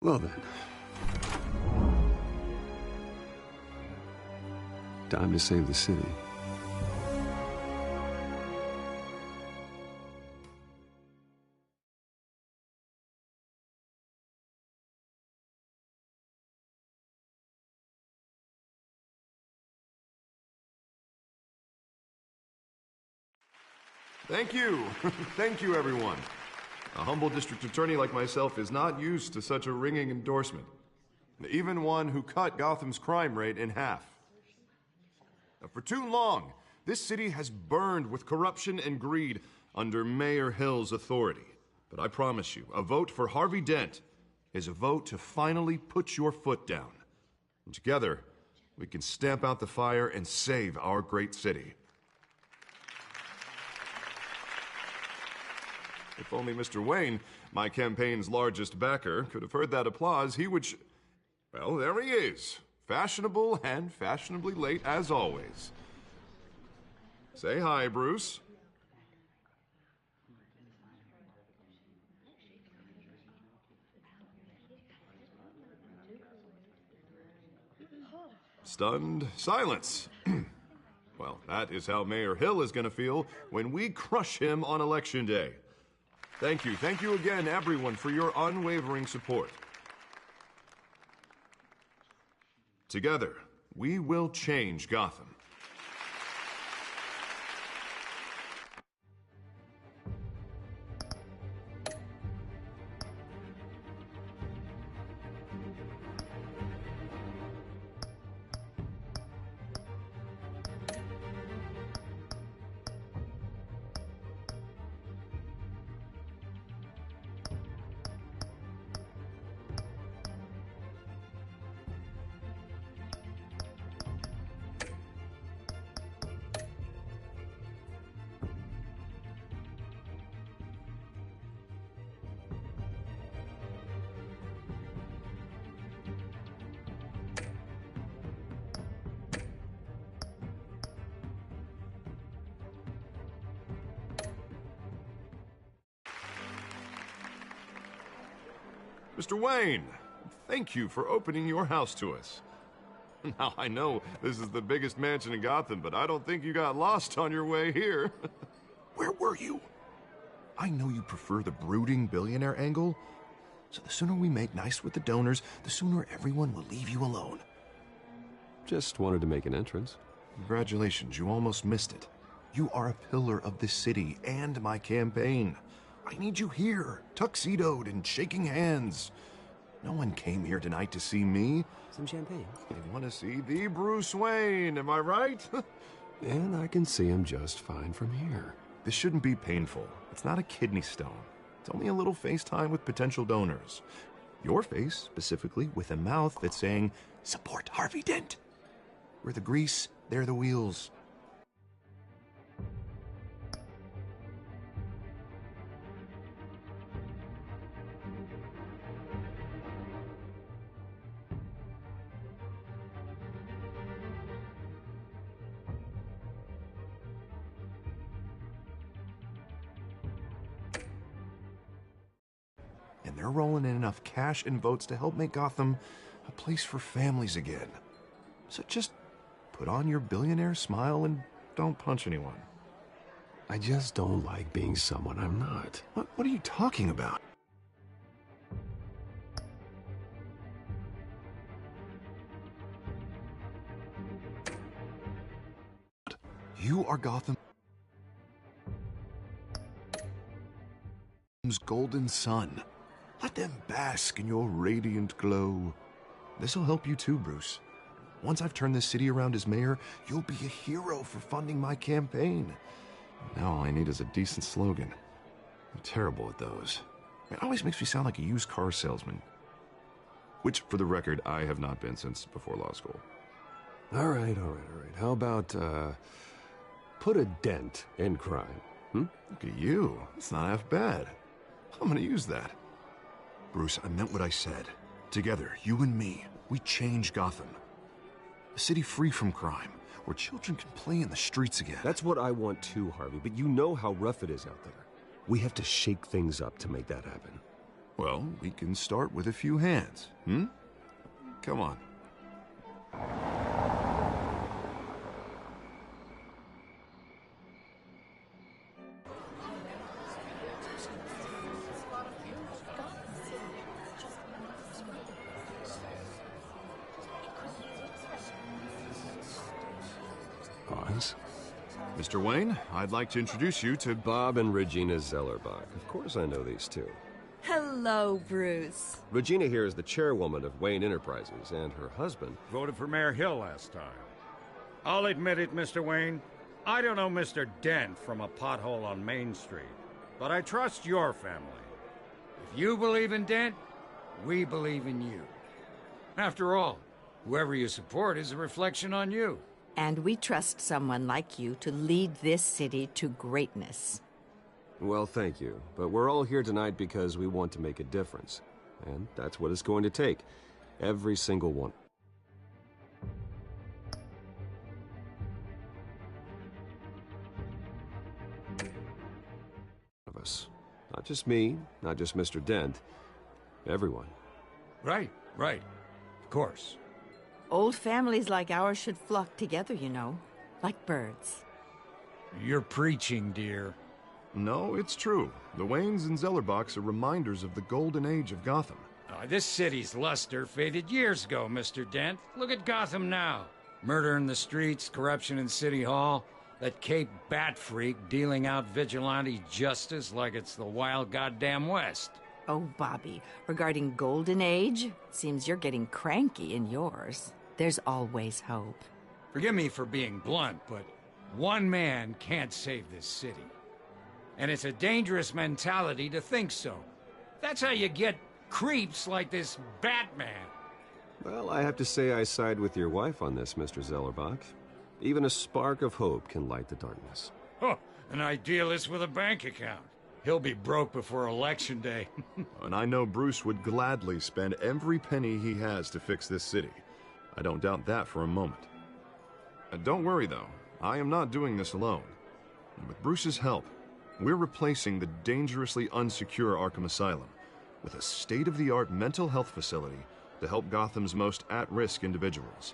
Well then. Time to save the city. Thank you. Thank you, everyone. A humble district attorney like myself is not used to such a ringing endorsement. Even one who cut Gotham's crime rate in half. For too long, this city has burned with corruption and greed under Mayor Hill's authority. But I promise you, a vote for Harvey Dent is a vote to finally put your foot down. And together, we can stamp out the fire and save our great city. If only Mr. Wayne, my campaign's largest backer, could have heard that applause, he would well, there he is. Fashionable and fashionably late as always. Say hi, Bruce. Stunned silence. Well, that is how Mayor Hill is going to feel when we crush him on Election Day. Thank you again, everyone, for your unwavering support. Together, we will change Gotham. Mr. Wayne, thank you for opening your house to us. Now, I know this is the biggest mansion in Gotham, but I don't think you got lost on your way here. Where were you? I know you prefer the brooding billionaire angle, so the sooner we make nice with the donors, the sooner everyone will leave you alone. Just wanted to make an entrance. Congratulations, you almost missed it. You are a pillar of this city and my campaign. I need you here, tuxedoed and shaking hands. No one came here tonight to see me. Some champagne. They want to see the Bruce Wayne, am I right? And I can see him just fine from here. This shouldn't be painful. It's not a kidney stone. It's only a little FaceTime with potential donors. Your face, specifically, with a mouth that's saying, support Harvey Dent. We're the grease, they're the wheels. And they're rolling in enough cash and votes to help make Gotham a place for families again. So just put on your billionaire smile and don't punch anyone. I just don't like being someone I'm not. What are you talking about? You are Gotham's golden sun. Let them bask in your radiant glow. This'll help you too, Bruce. Once I've turned this city around as mayor, you'll be a hero for funding my campaign. Now all I need is a decent slogan. I'm terrible at those. It always makes me sound like a used car salesman. Which, for the record, I have not been since before law school. All right. How about, put a dent in crime, Look at you. It's not half bad. I'm gonna use that. Bruce, I meant what I said. Together, you and me, we change Gotham. A city free from crime, where children can play in the streets again. That's what I want too, Harvey, but you know how rough it is out there. We have to shake things up to make that happen. Well, we can start with a few hands, hmm? Come on. Pause. Mr. Wayne, I'd like to introduce you to Bob and Regina Zellerbach. Of course I know these two. Hello, Bruce. Regina here is the chairwoman of Wayne Enterprises, and her husband... Voted for Mayor Hill last time. I'll admit it, Mr. Wayne. I don't know Mr. Dent from a pothole on Main Street, but I trust your family. If you believe in Dent, we believe in you. After all, whoever you support is a reflection on you. And we trust someone like you to lead this city to greatness. Well, thank you. But we're all here tonight because we want to make a difference. And that's what it's going to take. Every single one. Of us. Not just me, not just Mr. Dent. Everyone. Right. Of course. Old families like ours should flock together, you know, like birds. You're preaching, dear. No, it's true. The Waynes and Zellerbachs are reminders of the golden age of Gotham. This city's luster faded years ago, Mr. Dent. Look at Gotham now. Murder in the streets, corruption in City Hall, that Cape Bat freak dealing out vigilante justice like it's the wild goddamn West. Oh, Bobby, regarding Golden Age, seems you're getting cranky in yours. There's always hope. Forgive me for being blunt, but one man can't save this city. And it's a dangerous mentality to think so. That's how you get creeps like this Batman. Well, I have to say I side with your wife on this, Mr. Zellerbach. Even a spark of hope can light the darkness. Oh, an idealist with a bank account. He'll be broke before Election Day. And I know Bruce would gladly spend every penny he has to fix this city. I don't doubt that for a moment. Don't worry, though. I am not doing this alone. And with Bruce's help, we're replacing the dangerously unsecure Arkham Asylum with a state-of-the-art mental health facility to help Gotham's most at-risk individuals.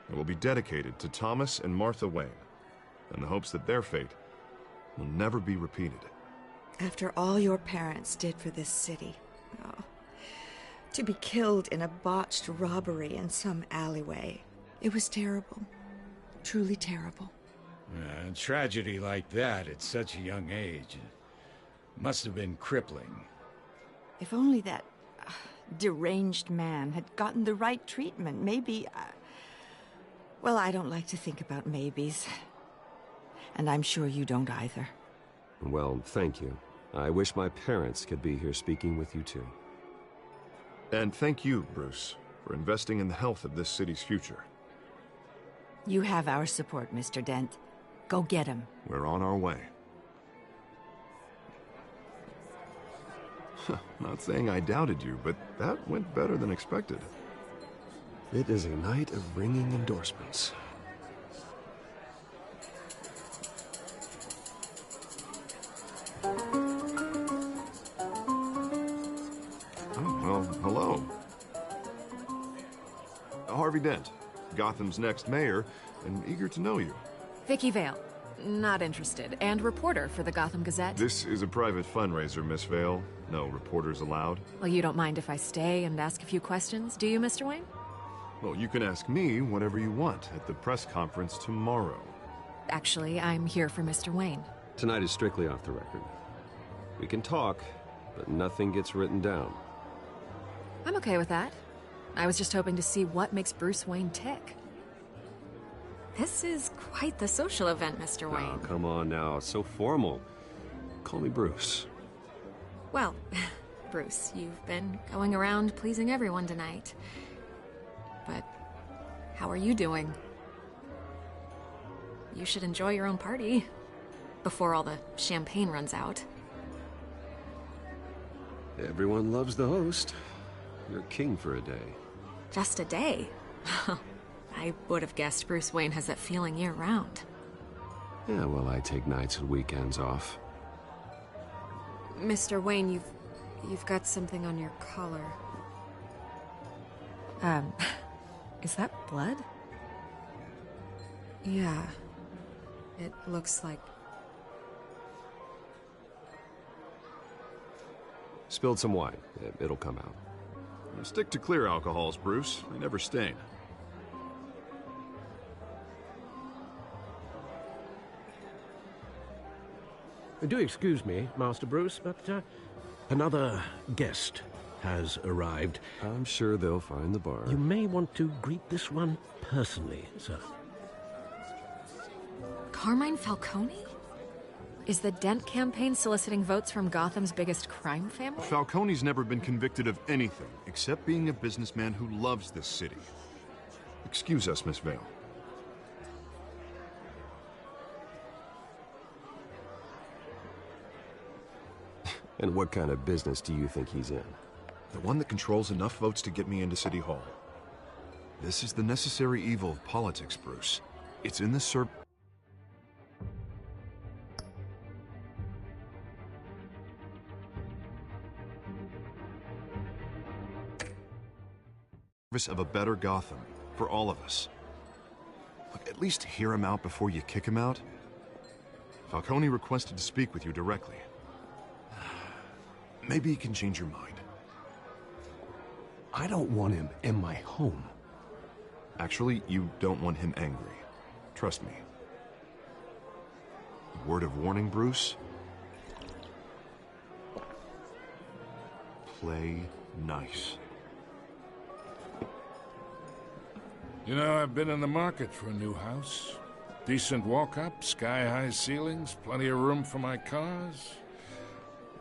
It will be dedicated to Thomas and Martha Wayne, in the hopes that their fate will never be repeated. After all your parents did for this city, to be killed in a botched robbery in some alleyway, it was terrible. Truly terrible. A tragedy like that at such a young age must have been crippling. If only that deranged man had gotten the right treatment, maybe... Well, I don't like to think about maybes. And I'm sure you don't either. Well, thank you. I wish my parents could be here speaking with you too. And thank you, Bruce, for investing in the health of this city's future. You have our support, Mr. Dent. Go get him. We're on our way. Not saying I doubted you, but that went better than expected. It is a night of ringing endorsements. Oh, well, hello. Harvey Dent, Gotham's next mayor, and eager to know you. Vicky Vale. Not interested. And reporter for the Gotham Gazette. This is a private fundraiser, Miss Vale. No reporters allowed. Well, you don't mind if I stay and ask a few questions, do you, Mr. Wayne? Well, you can ask me whatever you want at the press conference tomorrow. Actually, I'm here for Mr. Wayne. Tonight is strictly off the record. We can talk, but nothing gets written down. I'm okay with that. I was just hoping to see what makes Bruce Wayne tick. This is quite the social event, Mr. Wayne. Oh, come on now. It's so formal. Call me Bruce. Well, Bruce, you've been going around pleasing everyone tonight. But how are you doing? You should enjoy your own party before all the champagne runs out. Everyone loves the host. You're king for a day. Just a day? I would have guessed Bruce Wayne has that feeling year-round. Yeah, well, I take nights and weekends off. Mr. Wayne, You've got something on your collar. Is that blood? Yeah. It looks like... Spilled some wine. It'll come out. Stick to clear alcohols, Bruce. They never stain. Do excuse me, Master Bruce, but another guest has arrived. I'm sure they'll find the bar. You may want to greet this one personally, sir. Carmine Falcone? Is the Dent campaign soliciting votes from Gotham's biggest crime family? Falcone's never been convicted of anything except being a businessman who loves this city. Excuse us, Miss Vale. And what kind of business do you think he's in? The one that controls enough votes to get me into City Hall. This is the necessary evil of politics, Bruce. It's in the service of a better Gotham, for all of us. Look, at least hear him out before you kick him out. Falcone requested to speak with you directly. Maybe he can change your mind. I don't want him in my home. Actually, you don't want him angry. Trust me. A word of warning, Bruce. Play nice. You know, I've been in the market for a new house. Decent walk-up, sky-high ceilings, plenty of room for my cars.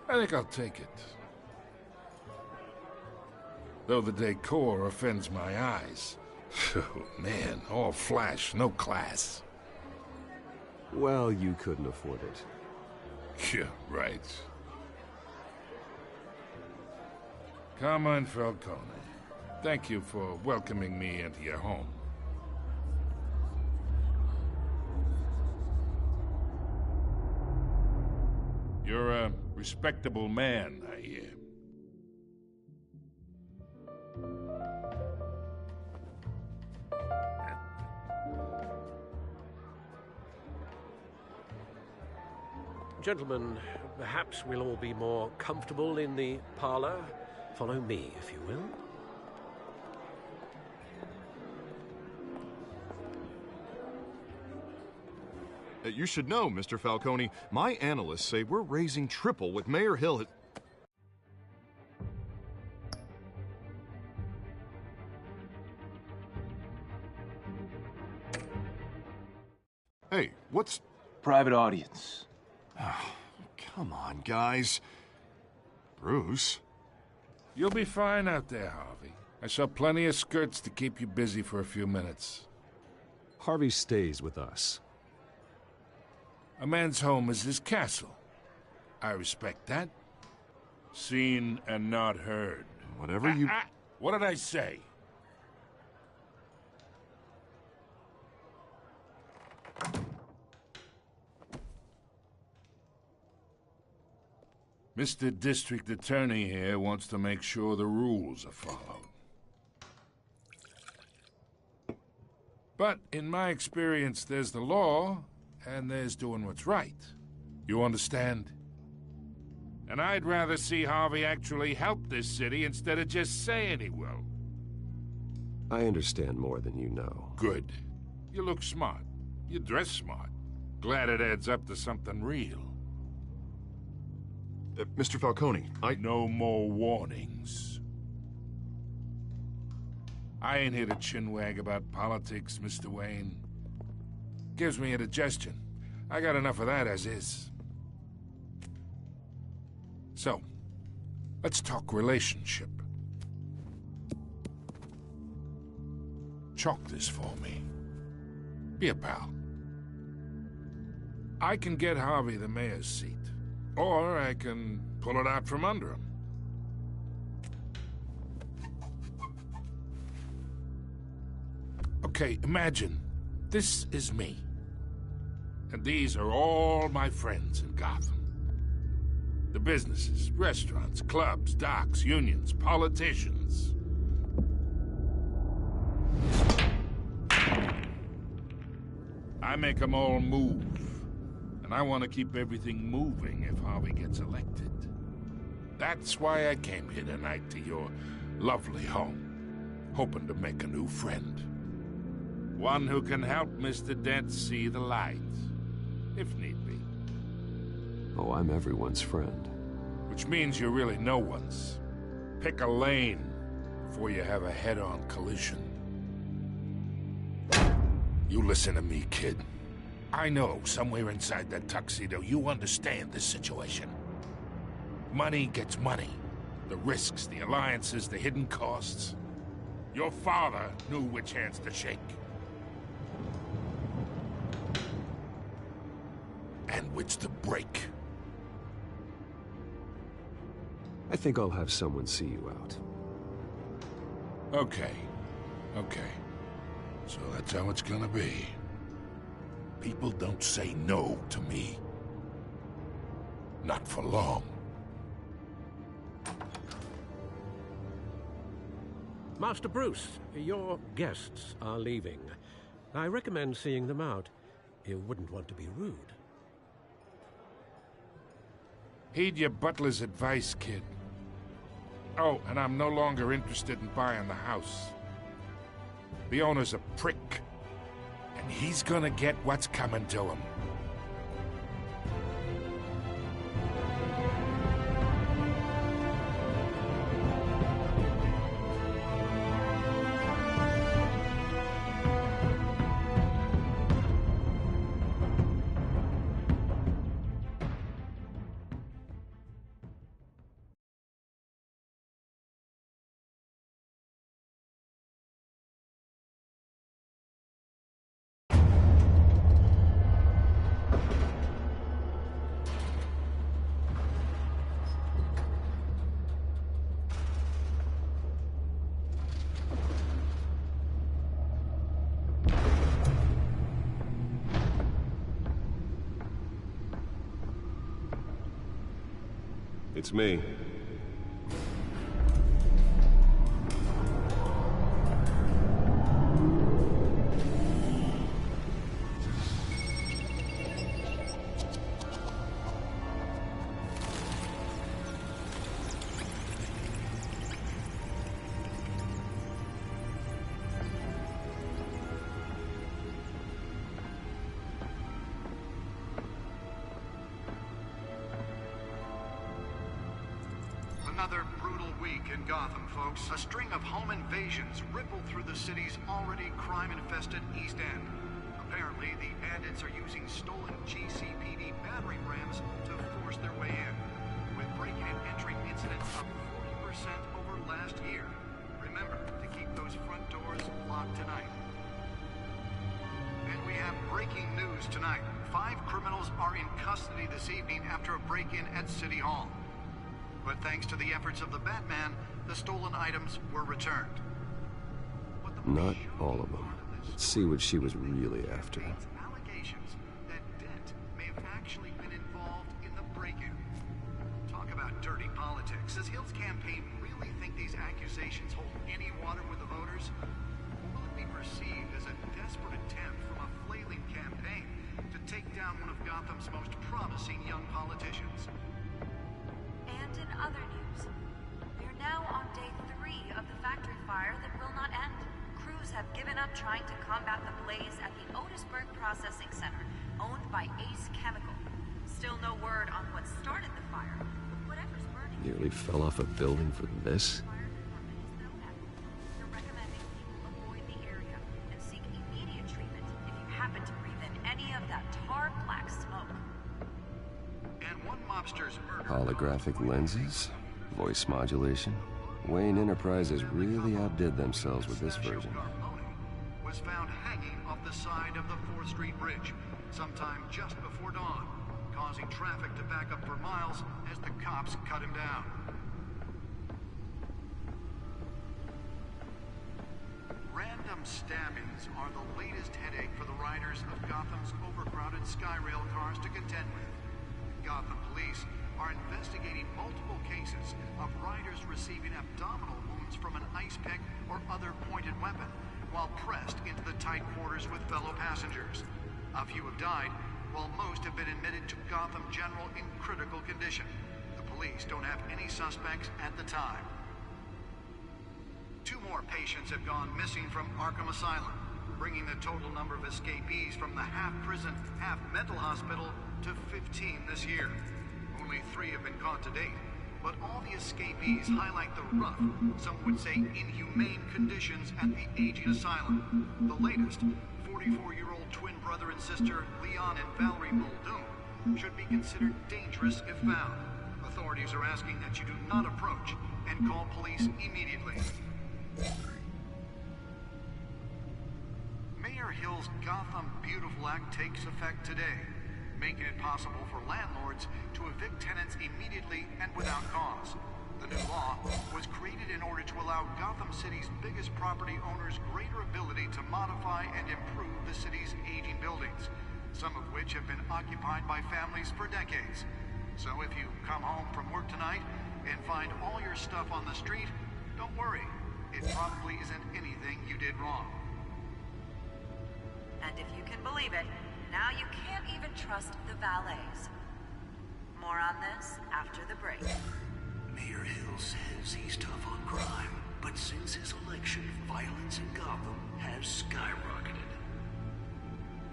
I think I'll take it. Though the decor offends my eyes. Oh, man, all flash, no class. Well, you couldn't afford it. Yeah, right. Carmine Falcone, thank you for welcoming me into your home. You're a respectable man, I hear. Gentlemen, perhaps we'll all be more comfortable in the parlor. Follow me, if you will. You should know, Mr. Falcone, my analysts say we're raising triple with Mayor Hill. Hey, what's... Private audience. Come on, guys. Bruce? You'll be fine out there, Harvey. I saw plenty of skirts to keep you busy for a few minutes. Harvey stays with us. A man's home is his castle. I respect that. Seen and not heard. Whatever you... What did I say? Mr. District Attorney here wants to make sure the rules are followed. But in my experience, there's the law, and there's doing what's right. You understand? And I'd rather see Harvey actually help this city instead of just saying he will. I understand more than you know. Good. You look smart. You dress smart. Glad it adds up to something real. Mr. Falcone, No more warnings. I ain't here to chinwag about politics, Mr. Wayne. Gives me indigestion. I got enough of that as is. So, let's talk relationship. Chalk this for me. Be a pal. I can get Harvey the mayor's seat, or I can pull it out from under him. Okay, imagine this is me. And these are all my friends in Gotham. The businesses, restaurants, clubs, docks, unions, politicians. I make them all move. And I want to keep everything moving if Harvey gets elected. That's why I came here tonight to your lovely home, hoping to make a new friend. One who can help Mr. Dent see the light, if need be. Oh, I'm everyone's friend. Which means you're really no one's. Pick a lane before you have a head-on collision. You listen to me, kid. I know somewhere inside that tuxedo you understand this situation. Money gets money. The risks, the alliances, the hidden costs. Your father knew which hands to shake. And which to break. I think I'll have someone see you out. Okay. So that's how it's gonna be. People don't say no to me. Not for long. Master Bruce, your guests are leaving. I recommend seeing them out. You wouldn't want to be rude. Heed your butler's advice, kid. Oh, and I'm no longer interested in buying the house. The owner's a prick. And he's gonna get what's coming to him. It's me. Another brutal week in Gotham, folks. A string of home invasions rippled through the city's already crime-infested East End. Apparently, the bandits are using stolen GCPD battering rams to force their way in, with break-in and entry incidents up 40% over last year. Remember to keep those front doors locked tonight. And we have breaking news tonight. 5 criminals are in custody this evening after a break-in at City Hall. But thanks to the efforts of the Batman, the stolen items were returned. Not all of them. Let's see what she was really after. Allegations that Dent may have actually been involved in the break-in. Talk about dirty politics. Does Hill's campaign really think these accusations hold any water with the voters? Will it be perceived as a desperate attempt from a flailing campaign to take down one of Gotham's most promising young politicians? And in other news, we're now on day 3 of the factory fire that will not end. Crews have given up trying to combat the blaze at the Otisburg Processing Center, owned by Ace Chemical. Still no word on what started the fire. Whatever's burning... Nearly fell off a building for this? They're recommending people avoid the area and seek immediate treatment if you happen to breathe in any of that tar black smoke. And one mobster's murder... Holographic lenses? Voice modulation? Wayne Enterprises really outdid themselves with this version. Was found hanging off the side of the 4th Street Bridge sometime just before dawn, causing traffic to back up for miles as the cops cut him down. Random stabbings are the latest headache for the riders of Gotham's overcrowded Skyrail cars to contend with. Gotham police are are investigating multiple cases of riders receiving abdominal wounds from an ice pick or other pointed weapon while pressed into the tight quarters with fellow passengers. A few have died, while most have been admitted to Gotham General in critical condition. The police don't have any suspects at the time. 2 more patients have gone missing from Arkham Asylum, bringing the total number of escapees from the half-prison, half-mental hospital to 15 this year. Only 3 have been caught to date, but all the escapees highlight the rough, some would say inhumane conditions at the aging asylum. The latest, 44-year-old twin brother and sister Leon and Valerie Muldoon, should be considered dangerous if found. Authorities are asking that you do not approach and call police immediately. Mayor Hill's Gotham Beautiful Act takes effect today, making it possible for landlords to evict tenants immediately and without cause. The new law was created in order to allow Gotham City's biggest property owners greater ability to modify and improve the city's aging buildings, some of which have been occupied by families for decades. So if you come home from work tonight and find all your stuff on the street, don't worry. It probably isn't anything you did wrong. And if you can believe it, now you can't even trust the valets. More on this after the break. Mayor Hill says he's tough on crime, but since his election, violence in Gotham has skyrocketed.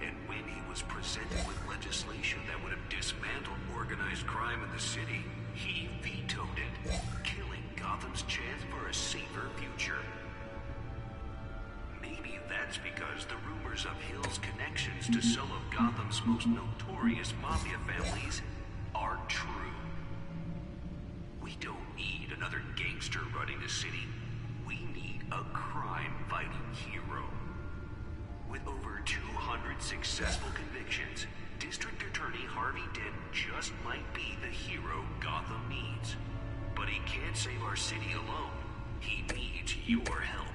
And when he was presented with legislation that would have dismantled organized crime in the city, he vetoed it, killing Gotham's chance for a safer future. Maybe that's because the rumors of Hill's connections to some of Gotham's most notorious mafia families are true. We don't need another gangster running the city. We need a crime-fighting hero. With over 200 successful convictions, District Attorney Harvey Dent just might be the hero Gotham needs. But he can't save our city alone. He needs your help.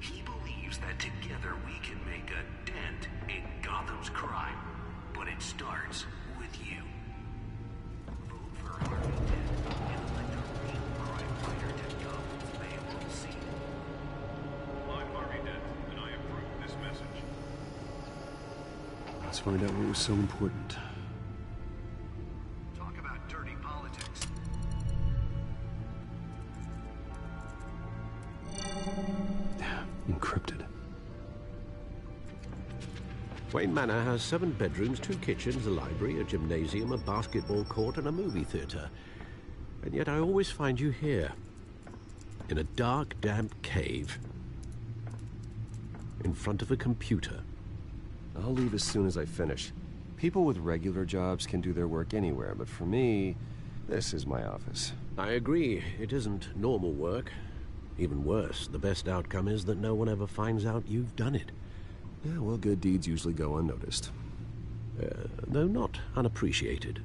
He believes that together we can make a dent in Gotham's crime. But it starts with you. Vote for Harvey Dent and elect a real crime fighter to Gotham's Mayoral seat. I'm Harvey Dent, and I approve this message. Let's find out what was so important. Talk about dirty politics. Encrypted. Wayne Manor has 7 bedrooms, 2 kitchens, a library, a gymnasium, a basketball court, and a movie theater. And yet I always find you here, in a dark, damp cave, in front of a computer. I'll leave as soon as I finish. People with regular jobs can do their work anywhere, but for me, this is my office. I agree. It isn't normal work. Even worse, the best outcome is that no one ever finds out you've done it. Yeah, well, good deeds usually go unnoticed. Though not unappreciated.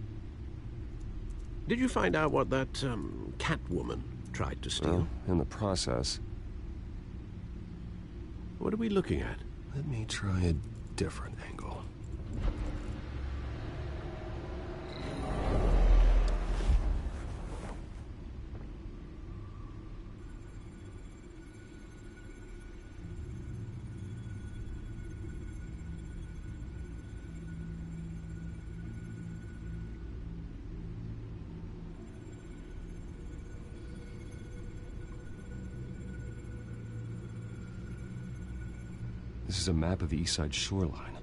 Did you find out what that, cat woman tried to steal? Well, in the process. What are we looking at? Let me try a different angle. This is a map of the East Side shoreline.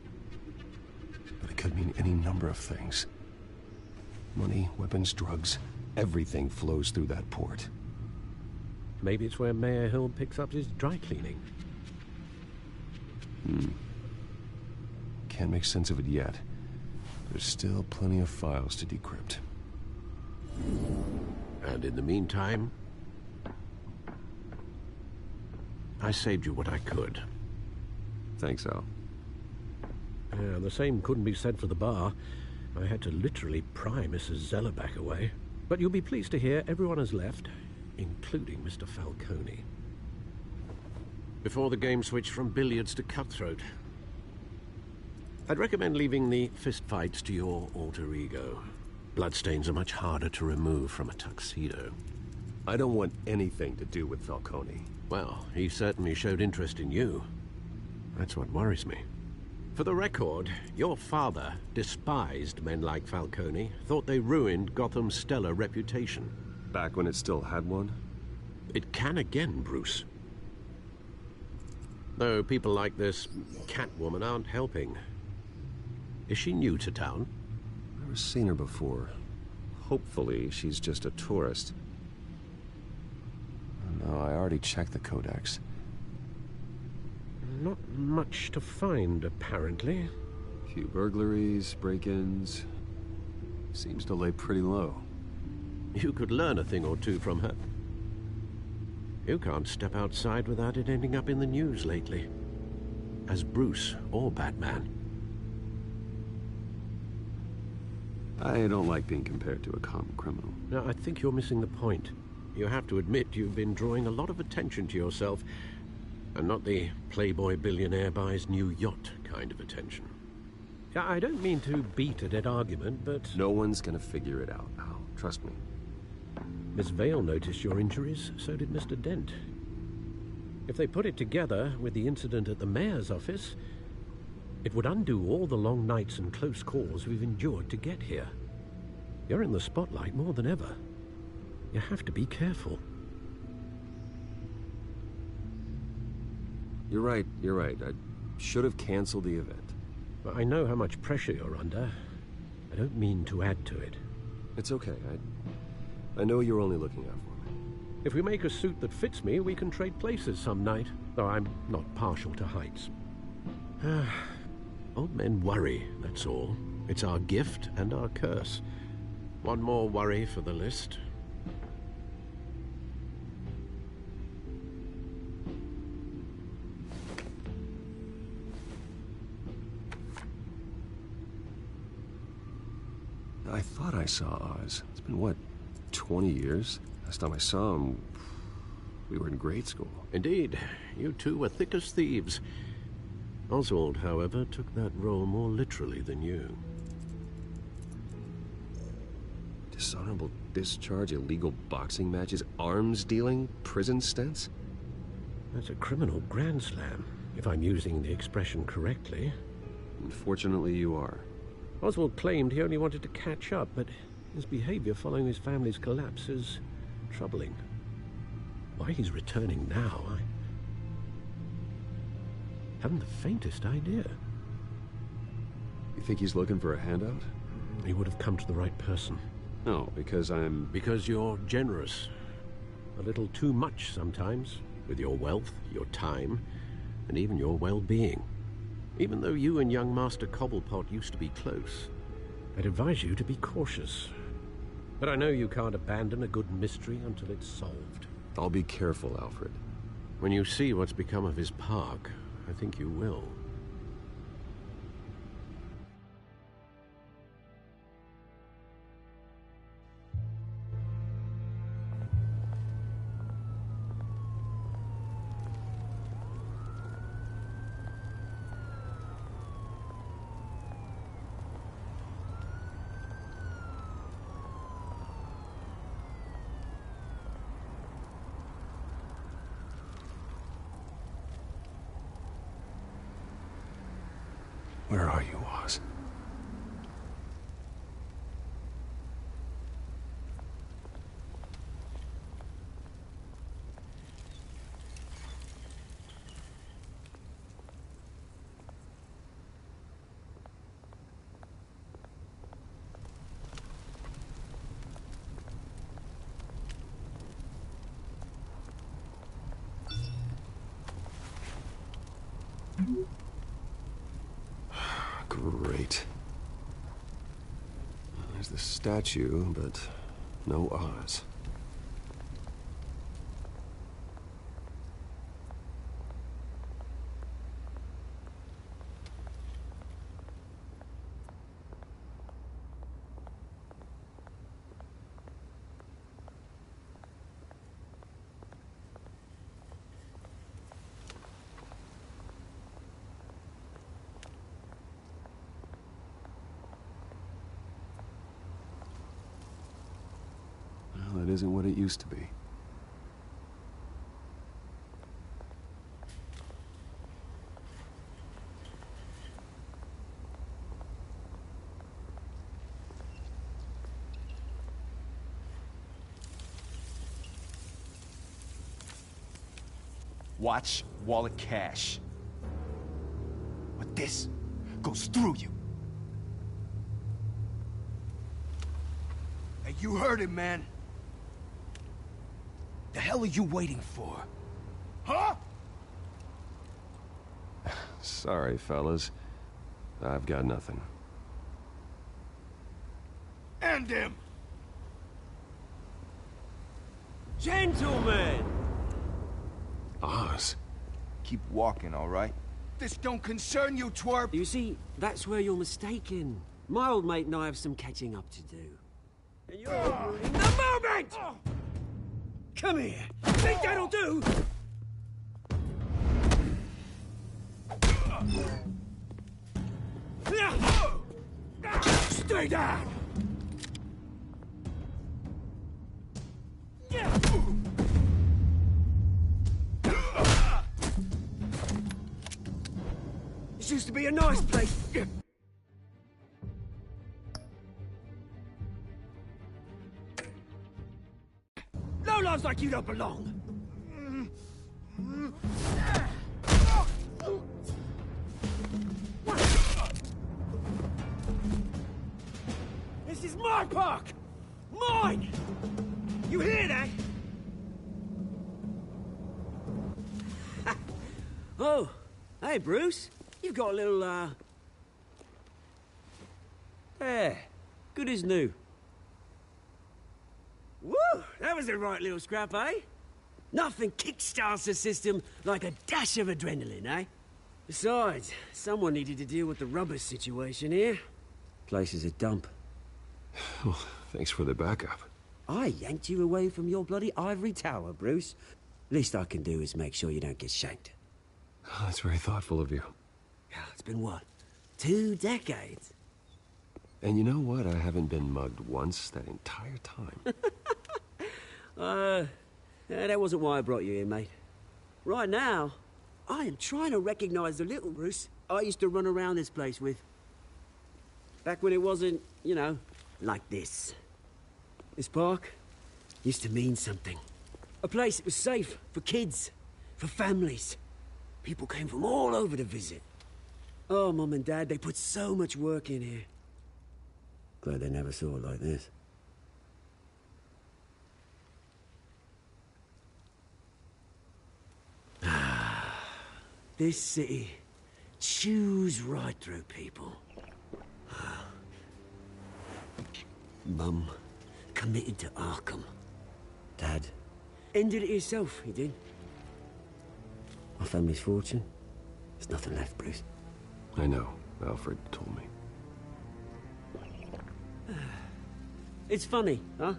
But it could mean any number of things. Money, weapons, drugs, everything flows through that port. Maybe it's where Mayor Hill picks up his dry cleaning. Can't make sense of it yet. There's still plenty of files to decrypt. And in the meantime, I saved you what I could. Thanks, Al. Yeah, the same couldn't be said for the bar. I had to literally pry Mrs. Zellerback away. But you'll be pleased to hear everyone has left, including Mr. Falcone. Before the game switched from billiards to cutthroat. I'd recommend leaving the fistfights to your alter ego. Bloodstains are much harder to remove from a tuxedo. I don't want anything to do with Falcone. Well, he certainly showed interest in you. That's what worries me. For the record, your father despised men like Falcone, thought they ruined Gotham's stellar reputation. Back when it still had one? It can again, Bruce. Though people like this Catwoman aren't helping. Is she new to town? Never seen her before. Hopefully, she's just a tourist. No, I already checked the codex. Not much to find, apparently. Few burglaries, break-ins. Seems to lay pretty low. You could learn a thing or two from her. You can't step outside without it ending up in the news lately. As Bruce or Batman. I don't like being compared to a common criminal. No, I think you're missing the point. You have to admit you've been drawing a lot of attention to yourself, and not the playboy billionaire buys new yacht kind of attention. Yeah, I don't mean to beat a dead argument, but... No one's gonna figure it out, Al. Trust me. Miss Vale noticed your injuries, so did Mr. Dent. If they put it together with the incident at the mayor's office, it would undo all the long nights and close calls we've endured to get here. You're in the spotlight more than ever. You have to be careful. You're right. I should have canceled the event. But I know how much pressure you're under. I don't mean to add to it. It's okay. I know you're only looking out for me. If we make a suit that fits me, we can trade places some night. Though I'm not partial to heights. Old men worry, that's all. It's our gift and our curse. One more worry for the list. I thought I saw Oz. It's been, what, 20 years? Last time I saw him, we were in grade school. Indeed. You two were thick as thieves. Oswald, however, took that role more literally than you. Dishonorable discharge, illegal boxing matches, arms dealing, prison stints? That's a criminal grand slam, if I'm using the expression correctly. Unfortunately, you are. Oswald claimed he only wanted to catch up, but his behavior following his family's collapse is troubling. Why he's returning now, I haven't the faintest idea. You think he's looking for a handout? He would have come to the right person. No, because I'm... Because you're generous. A little too much sometimes, with your wealth, your time, and even your well-being. Even though you and young Master Cobblepot used to be close, I'd advise you to be cautious. But I know you can't abandon a good mystery until it's solved. I'll be careful, Alfred. When you see what's become of his park, I think you will. Where are you, Oz? Great. There's the statue, but no Oz. Well, it isn't what it used to be. Watch wallet cash. But this goes through you. Hey, you heard him, man. The hell are you waiting for? Huh? Sorry, fellas. I've got nothing. End him! Gentlemen! Oz. Keep walking, all right? This don't concern you, twerp! You see, that's where you're mistaken. My old mate and I have some catching up to do. And you're ruining the moment! Come here! Think that'll do? Stay down! This used to be a nice place. Lowlifes like you don't belong. This is my park! Mine! You hear that? Oh, hey, Bruce. You've got a little, There. Good as new. Woo! That was a right little scrap, eh? Nothing kickstarts the system like a dash of adrenaline, eh? Besides, someone needed to deal with the rubbish situation here. Place is a dump. Well, thanks for the backup. I yanked you away from your bloody ivory tower, Bruce. Least I can do is make sure you don't get shanked. Oh, that's very thoughtful of you. Yeah, it's been what? 2 decades? And you know what? I haven't been mugged once that entire time. That wasn't why I brought you here, mate. Right now, I am trying to recognize the little Bruce I used to run around this place with. Back when it wasn't, you know, like this. This park used to mean something. A place that was safe for kids, for families. People came from all over to visit. Oh, Mum and Dad, they put so much work in here. Glad they never saw it like this. This city chews right through people. Mum committed to Arkham. Dad ended it himself, he did. My family's fortune, there's nothing left, Bruce. I know. Alfred told me. It's funny, huh?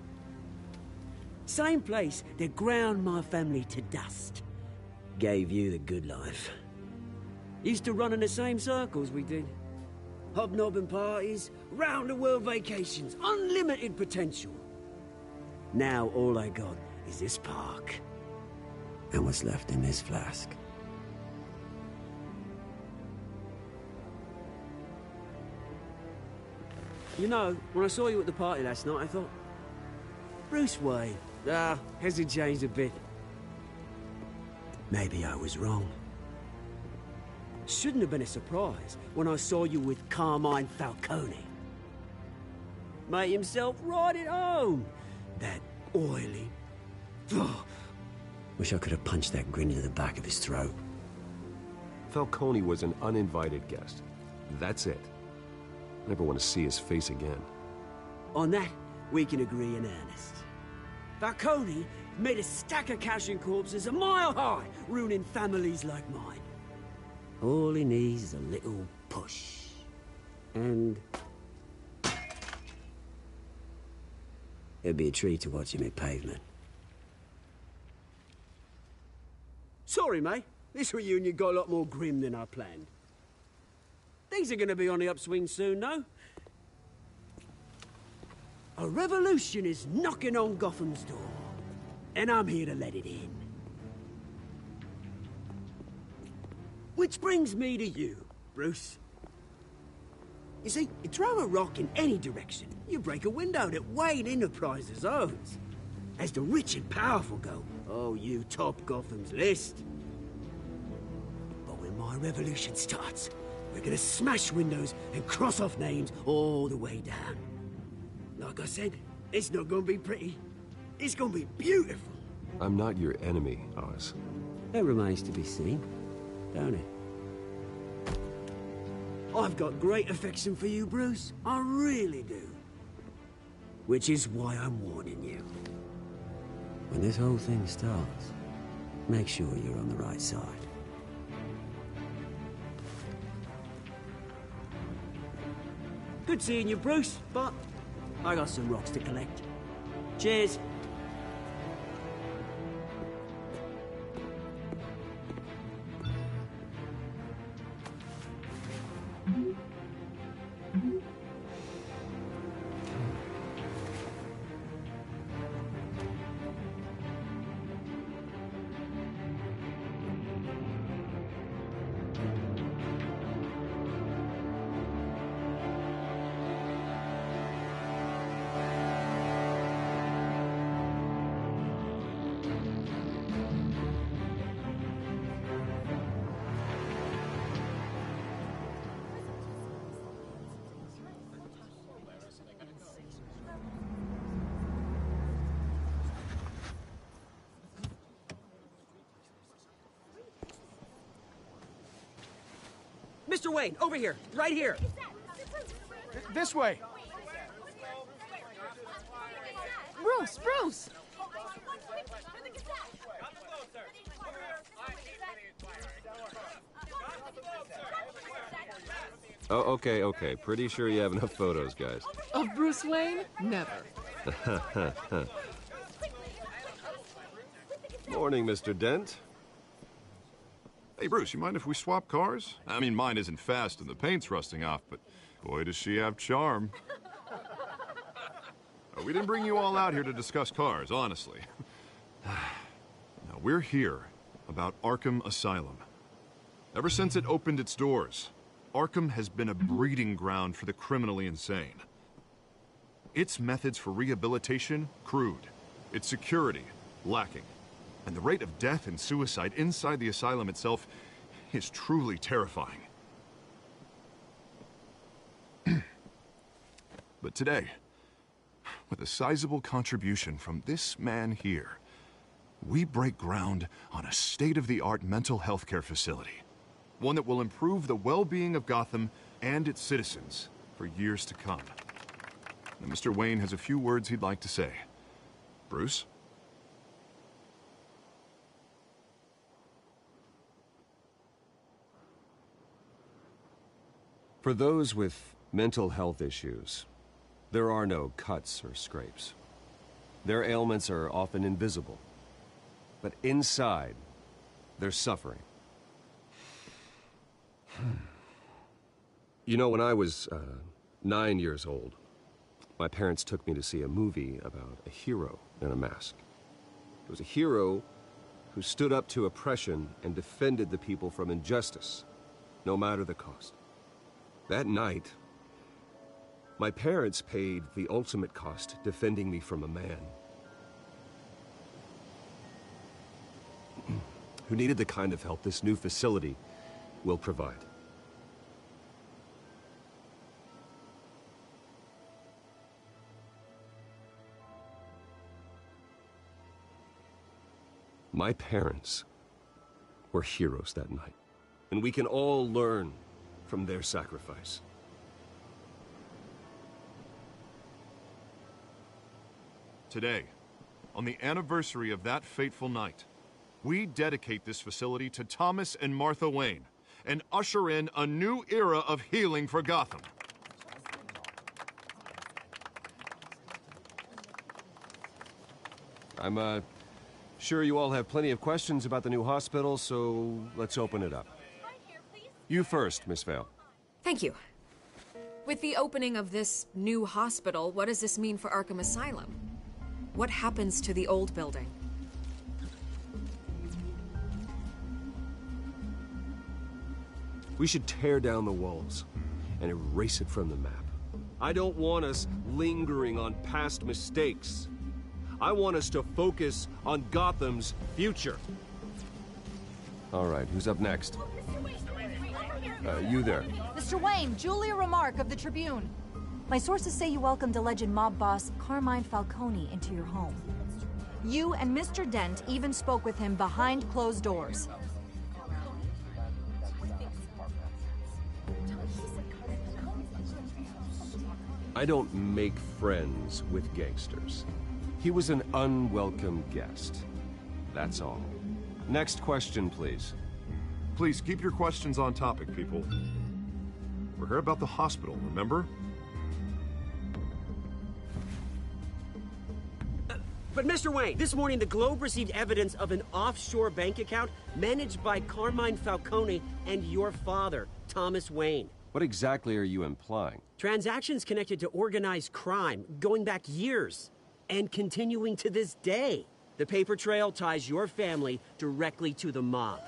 Same place that ground my family to dust. Gave you the good life. Used to run in the same circles we did. Hobnobbing parties, round-the-world vacations, unlimited potential. Now all I got is this park. And what's left in this flask. You know, when I saw you at the party last night, I thought... Bruce Wayne. Hasn't changed a bit. Maybe I was wrong. Shouldn't have been a surprise when I saw you with Carmine Falcone. Made himself right at home. That oily... Wish I could have punched that grin into the back of his throat. Falcone was an uninvited guest. That's it. Never want to see his face again. On that, we can agree in earnest. Falcone made a stack of cash and corpses a mile high, ruining families like mine. All he needs is a little push. And... it'd be a treat to watch him hit pavement. Sorry, mate. This reunion got a lot more grim than I planned. Things are gonna be on the upswing soon, no? A revolution is knocking on Gotham's door, and I'm here to let it in. Which brings me to you, Bruce. You see, you throw a rock in any direction, you break a window that Wayne Enterprises owns. As the rich and powerful go, oh, you top Gotham's list. But when my revolution starts, we're gonna smash windows and cross off names all the way down. Like I said, it's not gonna be pretty. It's gonna be beautiful. I'm not your enemy, Oz. That remains to be seen, don't it? I've got great affection for you, Bruce. I really do. Which is why I'm warning you. When this whole thing starts, make sure you're on the right side. Good seeing you, Bruce, but I got some rocks to collect. Cheers. Mr. Wayne, over here, right here. This way. Bruce! Oh, okay. Pretty sure you have enough photos, guys. Of Bruce Wayne? Never. Morning, Mr. Dent. Hey, Bruce, you mind if we swap cars? I mean, mine isn't fast and the paint's rusting off, but boy, does she have charm. We didn't bring you all out here to discuss cars, honestly. Now, we're here about Arkham Asylum. Ever since it opened its doors, Arkham has been a breeding ground for the criminally insane. Its methods for rehabilitation, crude. Its security, lacking. And the rate of death and suicide inside the asylum itself is truly terrifying. But today, with a sizable contribution from this man here, we break ground on a state-of-the-art mental health care facility. One that will improve the well-being of Gotham and its citizens for years to come. And Mr. Wayne has a few words he'd like to say. Bruce? For those with mental health issues, there are no cuts or scrapes. Their ailments are often invisible. But inside, they're suffering. You know, when I was 9 years old, my parents took me to see a movie about a hero in a mask. It was a hero who stood up to oppression and defended the people from injustice, no matter the cost. That night, my parents paid the ultimate cost defending me from a man who needed the kind of help this new facility will provide. My parents were heroes that night, and we can all learn from their sacrifice. Today, on the anniversary of that fateful night, we dedicate this facility to Thomas and Martha Wayne and usher in a new era of healing for Gotham. I'm sure you all have plenty of questions about the new hospital, so let's open it up. You first, Miss Vale. Thank you. With the opening of this new hospital, what does this mean for Arkham Asylum? What happens to the old building? We should tear down the walls and erase it from the map. I don't want us lingering on past mistakes. I want us to focus on Gotham's future. All right, who's up next? You there. Mr. Wayne, Julia Remark of the Tribune. My sources say you welcomed alleged mob boss Carmine Falcone into your home. You and Mr. Dent even spoke with him behind closed doors. I don't make friends with gangsters. He was an unwelcome guest. That's all. Next question, please. Please keep your questions on topic, people. We're here about the hospital, remember? But Mr. Wayne, this morning the Globe received evidence of an offshore bank account managed by Carmine Falcone and your father, Thomas Wayne. What exactly are you implying? Transactions connected to organized crime, going back years, and continuing to this day. The paper trail ties your family directly to the mob.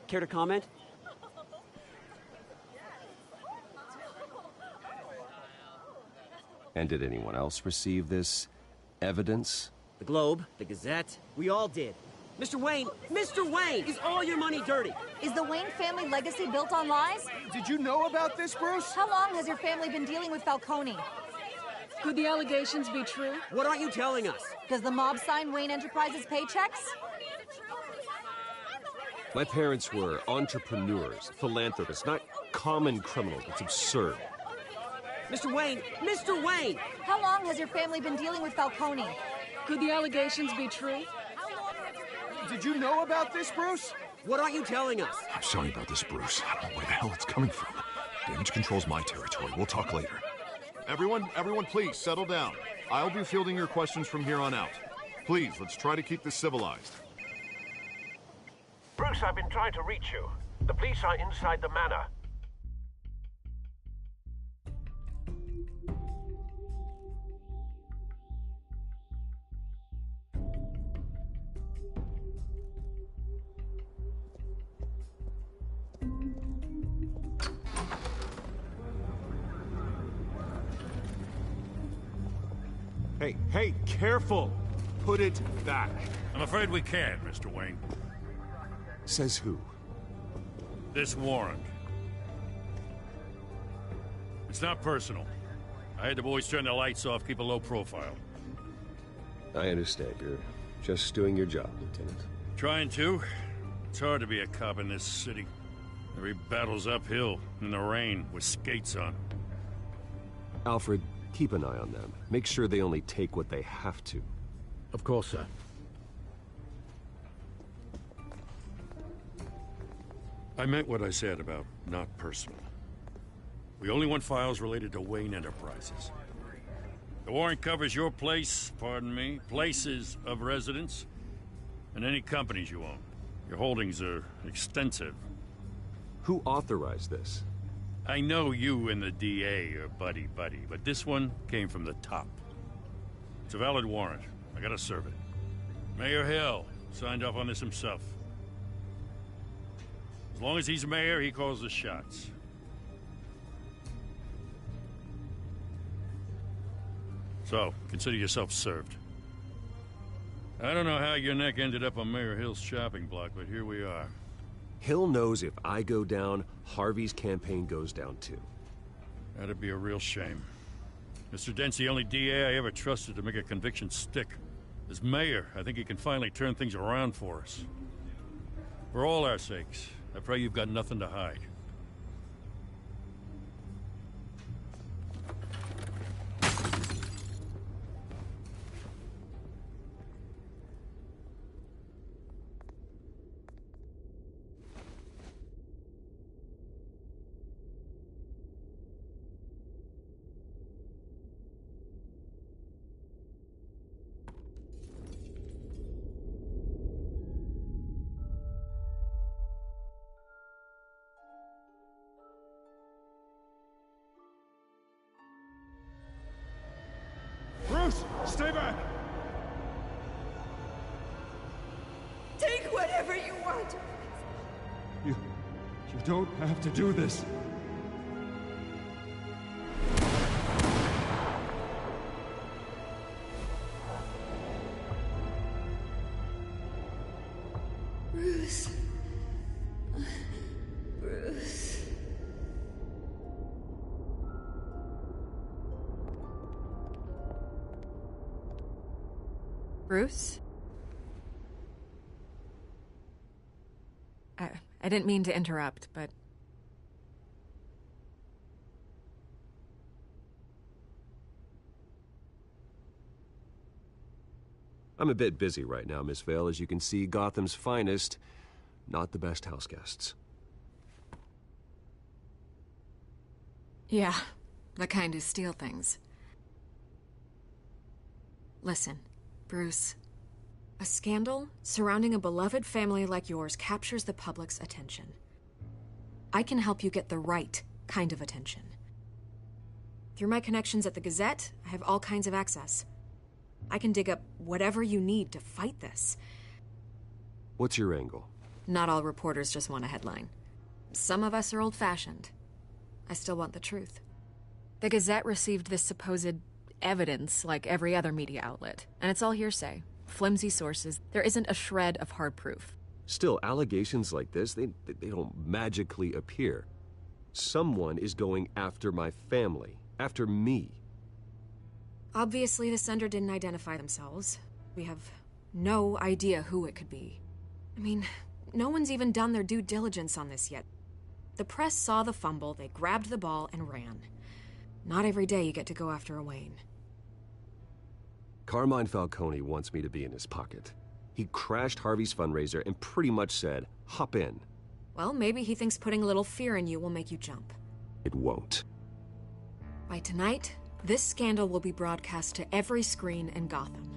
Care to comment? And did anyone else receive this evidence? The Globe, the Gazette, we all did. Mr. Wayne, is all your money dirty? Is the Wayne family legacy built on lies? Did you know about this, Bruce? How long has your family been dealing with Falcone? Could the allegations be true? What aren't you telling us? Does the mob sign Wayne Enterprises paychecks? My parents were entrepreneurs, philanthropists, not common criminals. It's absurd. Mr. Wayne! How long has your family been dealing with Falcone? Could the allegations be true? Did you know about this, Bruce? What aren't you telling us? I'm sorry about this, Bruce. I don't know where the hell it's coming from. Damage control's my territory. We'll talk later. Everyone, please, settle down. I'll be fielding your questions from here on out. Please, let's try to keep this civilized. Bruce, I've been trying to reach you. The police are inside the manor. Hey, careful! Put it back. I'm afraid we can't, Mr. Wayne. Says who? This warrant. It's not personal. I had the boys turn the lights off, keep a low profile. I understand. You're just doing your job, Lieutenant. Trying to. It's hard to be a cop in this city. Every battle's uphill, in the rain, with skates on. Alfred, keep an eye on them. Make sure they only take what they have to. Of course, sir. I meant what I said about not personal. We only want files related to Wayne Enterprises. The warrant covers your place, pardon me, places of residence, and any companies you own. Your holdings are extensive. Who authorized this? I know you and the DA are buddy-buddy, but this one came from the top. It's a valid warrant. I gotta serve it. Mayor Hill signed off on this himself. As long as he's mayor, he calls the shots. So, consider yourself served. I don't know how your neck ended up on Mayor Hill's shopping block, but here we are. Hill knows if I go down, Harvey's campaign goes down too. That'd be a real shame. Mr. Dent's the only DA I ever trusted to make a conviction stick. As mayor, I think he can finally turn things around for us. For all our sakes, I pray you've got nothing to hide. Bruce, stay back! Take whatever you want. You don't have to do this. Bruce. Bruce. Bruce? I didn't mean to interrupt, but... I'm a bit busy right now, Miss Vale. As you can see, Gotham's finest, not the best house guests. Yeah, the kind who steal things. Listen, Bruce. A scandal surrounding a beloved family like yours captures the public's attention. I can help you get the right kind of attention. Through my connections at the Gazette, I have all kinds of access. I can dig up whatever you need to fight this. What's your angle? Not all reporters just want a headline. Some of us are old-fashioned. I still want the truth. The Gazette received this supposed evidence like every other media outlet, and it's all hearsay. Flimsy sources. There isn't a shred of hard proof. Still, allegations like this, they don't magically appear. Someone is going after my family, after me. Obviously, the sender didn't identify themselves. We have no idea who it could be. I mean, no one's even done their due diligence on this yet. The press saw the fumble, they grabbed the ball and ran. Not every day you get to go after a Wayne. Carmine Falcone wants me to be in his pocket. He crashed Harvey's fundraiser and pretty much said, hop in. Well, maybe he thinks putting a little fear in you will make you jump. It won't. By tonight, this scandal will be broadcast to every screen in Gotham.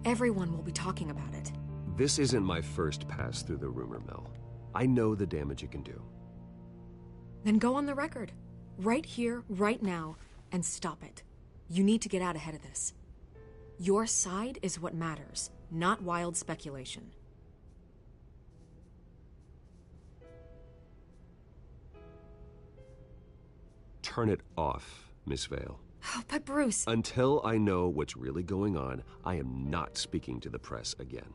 Everyone will be talking about it. This isn't my first pass through the rumor mill. I know the damage it can do. Then go on the record. Right here, right now, and stop it. You need to get out ahead of this. Your side is what matters, not wild speculation. Turn it off, Miss Vale. Oh, but Bruce... Until I know what's really going on, I am not speaking to the press again.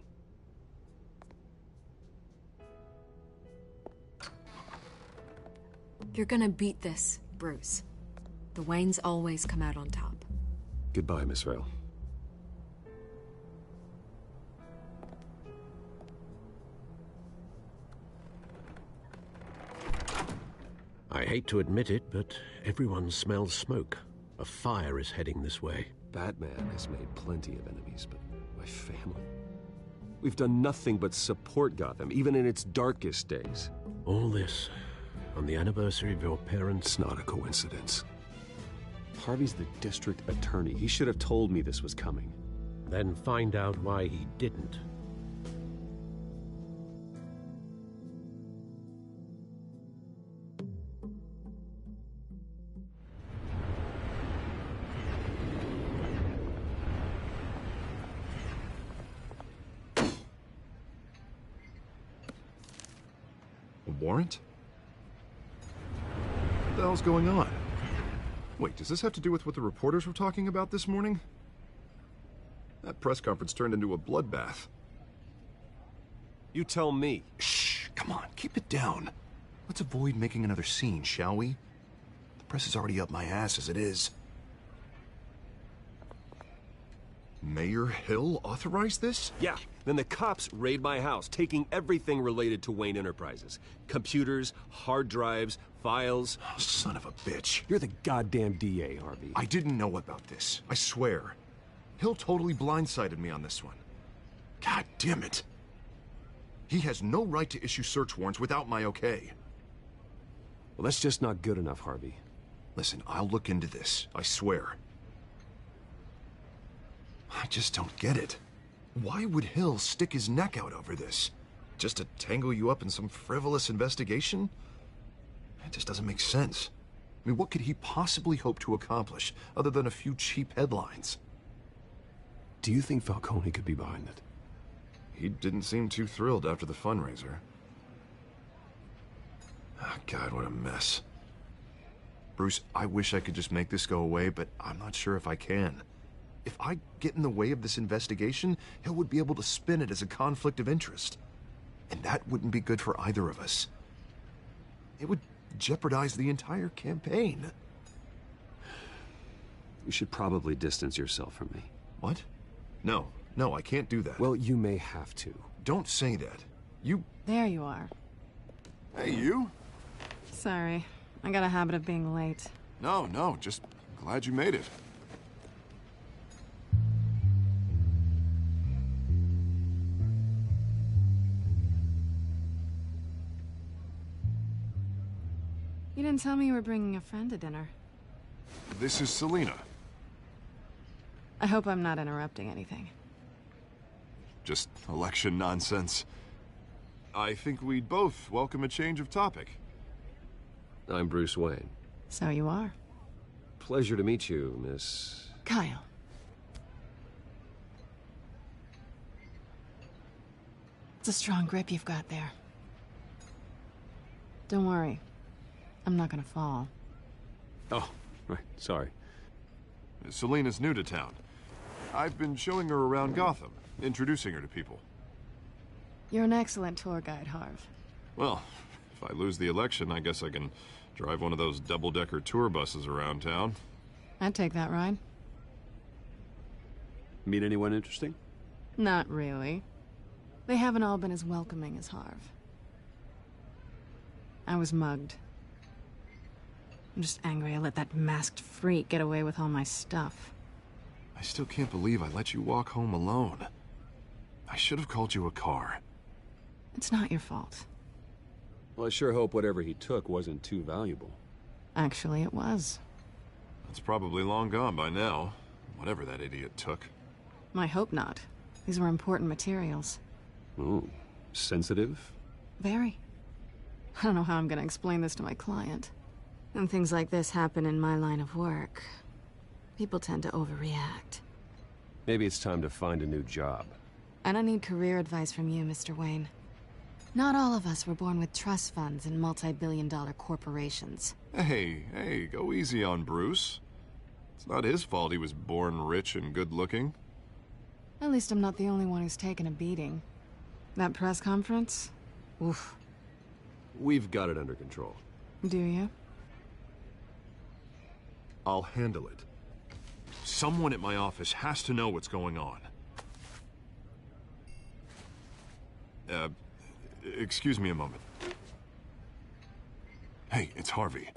You're gonna beat this, Bruce. The Waynes always come out on top. Goodbye, Miss Vale. I hate to admit it, but everyone smells smoke. A fire is heading this way. Batman has made plenty of enemies, but my family? We've done nothing but support Gotham, even in its darkest days. All this on the anniversary of your parents'... It's not a coincidence. Harvey's the district attorney. He should have told me this was coming. Then find out why he didn't. Warrant? What the hell's going on? Wait, does this have to do with what the reporters were talking about this morning? That press conference turned into a bloodbath. You tell me. Shh, come on, keep it down. Let's avoid making another scene, shall we? The press is already up my ass as it is. Mayor Hill authorized this? Yeah, then the cops raid my house, taking everything related to Wayne Enterprises. Computers, hard drives, files. Oh, son of a bitch. You're the goddamn DA, Harvey. I didn't know about this, I swear. Hill totally blindsided me on this one. God damn it. He has no right to issue search warrants without my okay. Well, that's just not good enough, Harvey. Listen, I'll look into this, I swear. I just don't get it. Why would Hill stick his neck out over this? Just to tangle you up in some frivolous investigation? It just doesn't make sense. I mean, what could he possibly hope to accomplish other than a few cheap headlines? Do you think Falcone could be behind it? He didn't seem too thrilled after the fundraiser. Oh, God, what a mess. Bruce, I wish I could just make this go away, but I'm not sure if I can. If I get in the way of this investigation, Hill would be able to spin it as a conflict of interest. And that wouldn't be good for either of us. It would jeopardize the entire campaign. You should probably distance yourself from me. What? No, I can't do that. Well, you may have to. Don't say that. You... There you are. Hey, you? Sorry. I got a habit of being late. No, just glad you made it. You didn't tell me you were bringing a friend to dinner. This is Selina. I hope I'm not interrupting anything. Just election nonsense. I think we'd both welcome a change of topic. I'm Bruce Wayne. So you are. Pleasure to meet you, Miss... Kyle. It's a strong grip you've got there. Don't worry. I'm not gonna fall. Oh, right. Sorry. Selina's new to town. I've been showing her around Gotham, introducing her to people. You're an excellent tour guide, Harv. Well, if I lose the election, I guess I can drive one of those double-decker tour buses around town. I'd take that ride. Meet anyone interesting? Not really. They haven't all been as welcoming as Harv. I was mugged. I'm just angry I let that masked freak get away with all my stuff. I still can't believe I let you walk home alone. I should have called you a car. It's not your fault. Well, I sure hope whatever he took wasn't too valuable. Actually, it was. It's probably long gone by now, whatever that idiot took. I hope not. These were important materials. Ooh, sensitive? Very. I don't know how I'm gonna explain this to my client. When things like this happen in my line of work, people tend to overreact. Maybe it's time to find a new job. And I need career advice from you, Mr. Wayne. Not all of us were born with trust funds and multi-billion-dollar corporations. Hey, go easy on Bruce. It's not his fault he was born rich and good-looking. At least I'm not the only one who's taken a beating. That press conference? Oof. We've got it under control. Do you? I'll handle it. Someone at my office has to know what's going on. Excuse me a moment. Hey, it's Harvey.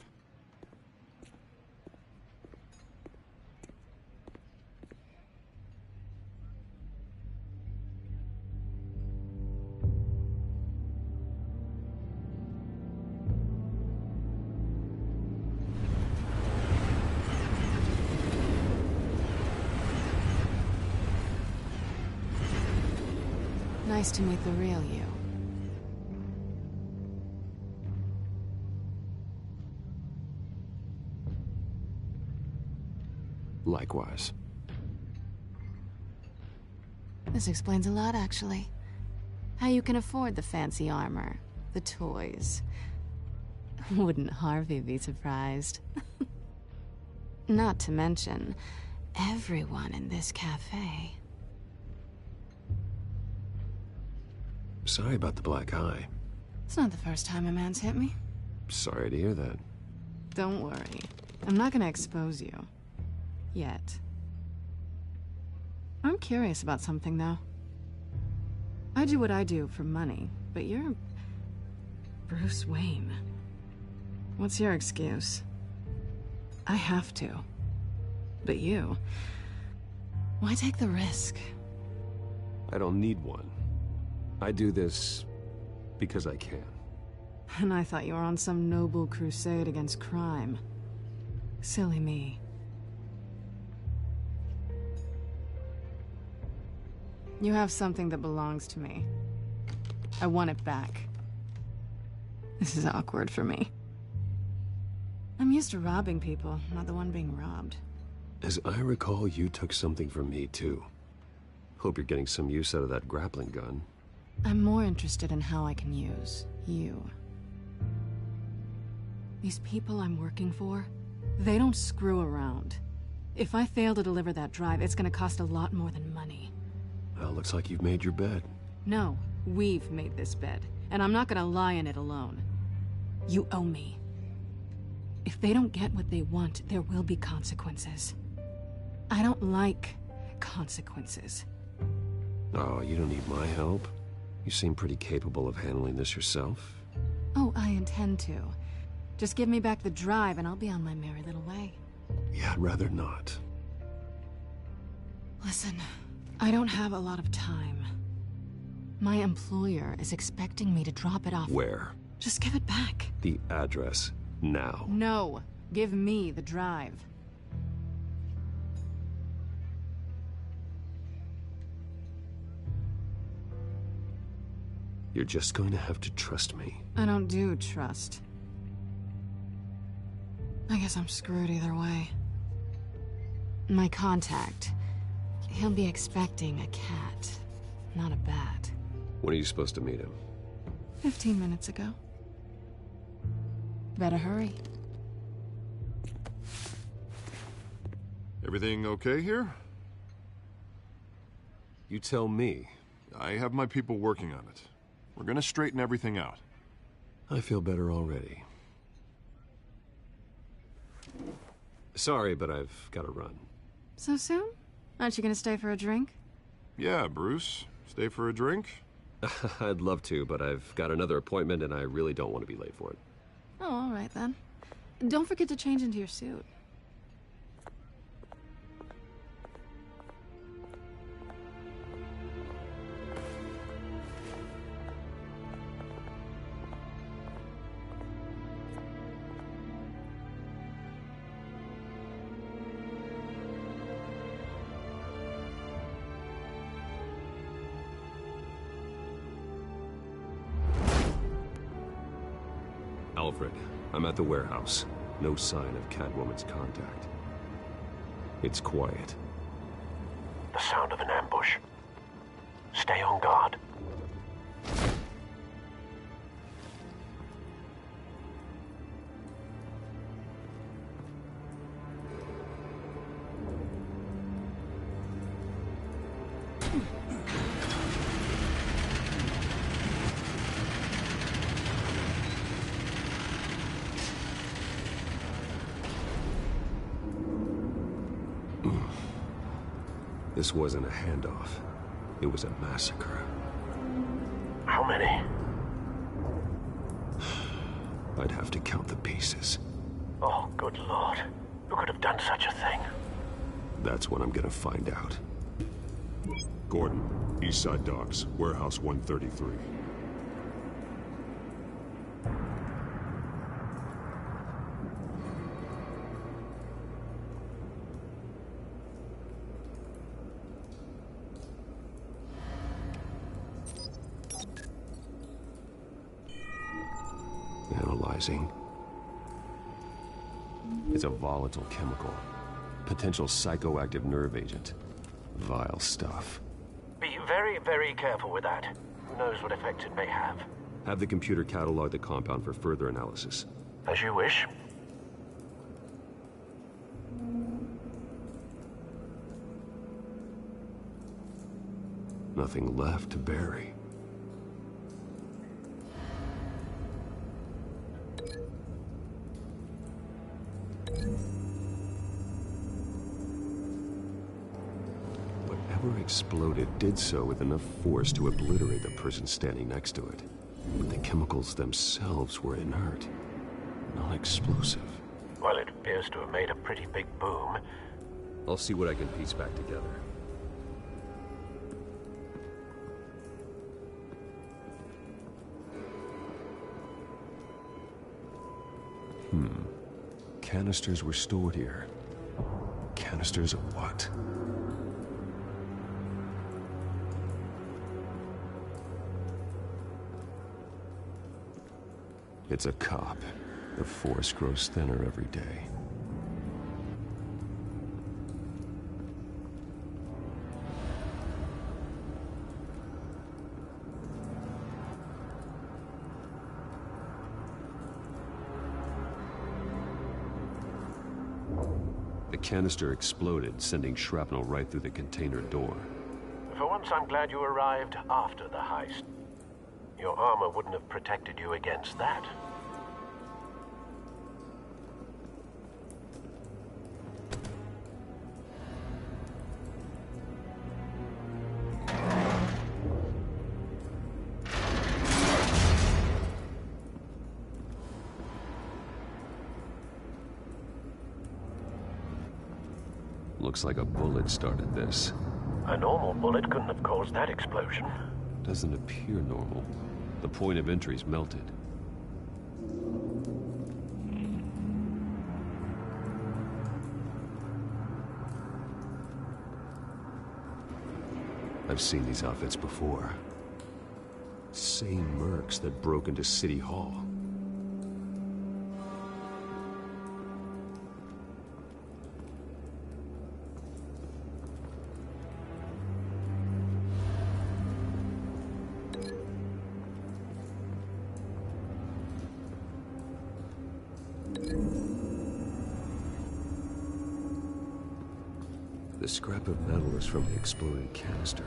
Nice to meet the real you. Likewise. This explains a lot, actually. How you can afford the fancy armor, the toys. Wouldn't Harvey be surprised? Not to mention, everyone in this cafe. Sorry about the black eye. It's not the first time a man's hit me. Sorry to hear that. Don't worry. I'm not gonna expose you. Yet. I'm curious about something, though. I do what I do for money, but you're... Bruce Wayne. What's your excuse? I have to. But you... Why take the risk? I don't need one. I do this because I can. And I thought you were on some noble crusade against crime. Silly me. You have something that belongs to me. I want it back. This is awkward for me. I'm used to robbing people, not the one being robbed. As I recall, you took something from me, too. Hope you're getting some use out of that grappling gun. I'm more interested in how I can use you. These people I'm working for, they don't screw around. If I fail to deliver that drive, it's gonna cost a lot more than money. Well, looks like you've made your bed. No, we've made this bed, and I'm not gonna lie in it alone. You owe me. If they don't get what they want, there will be consequences. I don't like consequences. Oh, you don't need my help. You seem pretty capable of handling this yourself. Oh, I intend to. Just give me back the drive and I'll be on my merry little way. Yeah, I'd rather not. Listen, I don't have a lot of time. My employer is expecting me to drop it off. Where? Just give it back. The address, now. No, give me the drive. You're just going to have to trust me. I don't do trust. I guess I'm screwed either way. My contact, he'll be expecting a cat, not a bat. When are you supposed to meet him? 15 minutes ago. Better hurry. Everything okay here? You tell me. I have my people working on it. We're gonna straighten everything out. I feel better already. Sorry, but I've got to run. So soon? Aren't you gonna stay for a drink? Yeah, Bruce. Stay for a drink? I'd love to, but I've got another appointment and I really don't want to be late for it. Oh, all right then. Don't forget to change into your suit. Alfred, I'm at the warehouse. No sign of Catwoman's contact. It's quiet. The sound of an ambush. Stay on guard. This wasn't a handoff. It was a massacre. How many? I'd have to count the pieces. Oh, good Lord. Who could have done such a thing? That's what I'm gonna find out. Gordon, Eastside Docks, Warehouse 133. Analyzing. It's a volatile chemical. Potential psychoactive nerve agent. Vile stuff. Be very, very careful with that. Who knows what effect it may have. Have the computer catalog the compound for further analysis. As you wish. Nothing left to bury. Whatever exploded did so with enough force to obliterate the person standing next to it. But the chemicals themselves were inert, non-explosive. Well, it appears to have made a pretty big boom. I'll see what I can piece back together. Canisters were stored here. Canisters of what? It's a cop. The force grows thinner every day. canister exploded, sending shrapnel right through the container door. For once, I'm glad you arrived after the heist. Your armor wouldn't have protected you against that. Looks like a bullet started this. A normal bullet couldn't have caused that explosion. Doesn't appear normal. The point of entry's melted. I've seen these outfits before. Same mercs that broke into City Hall. The scrap of metal is from the exploded canister.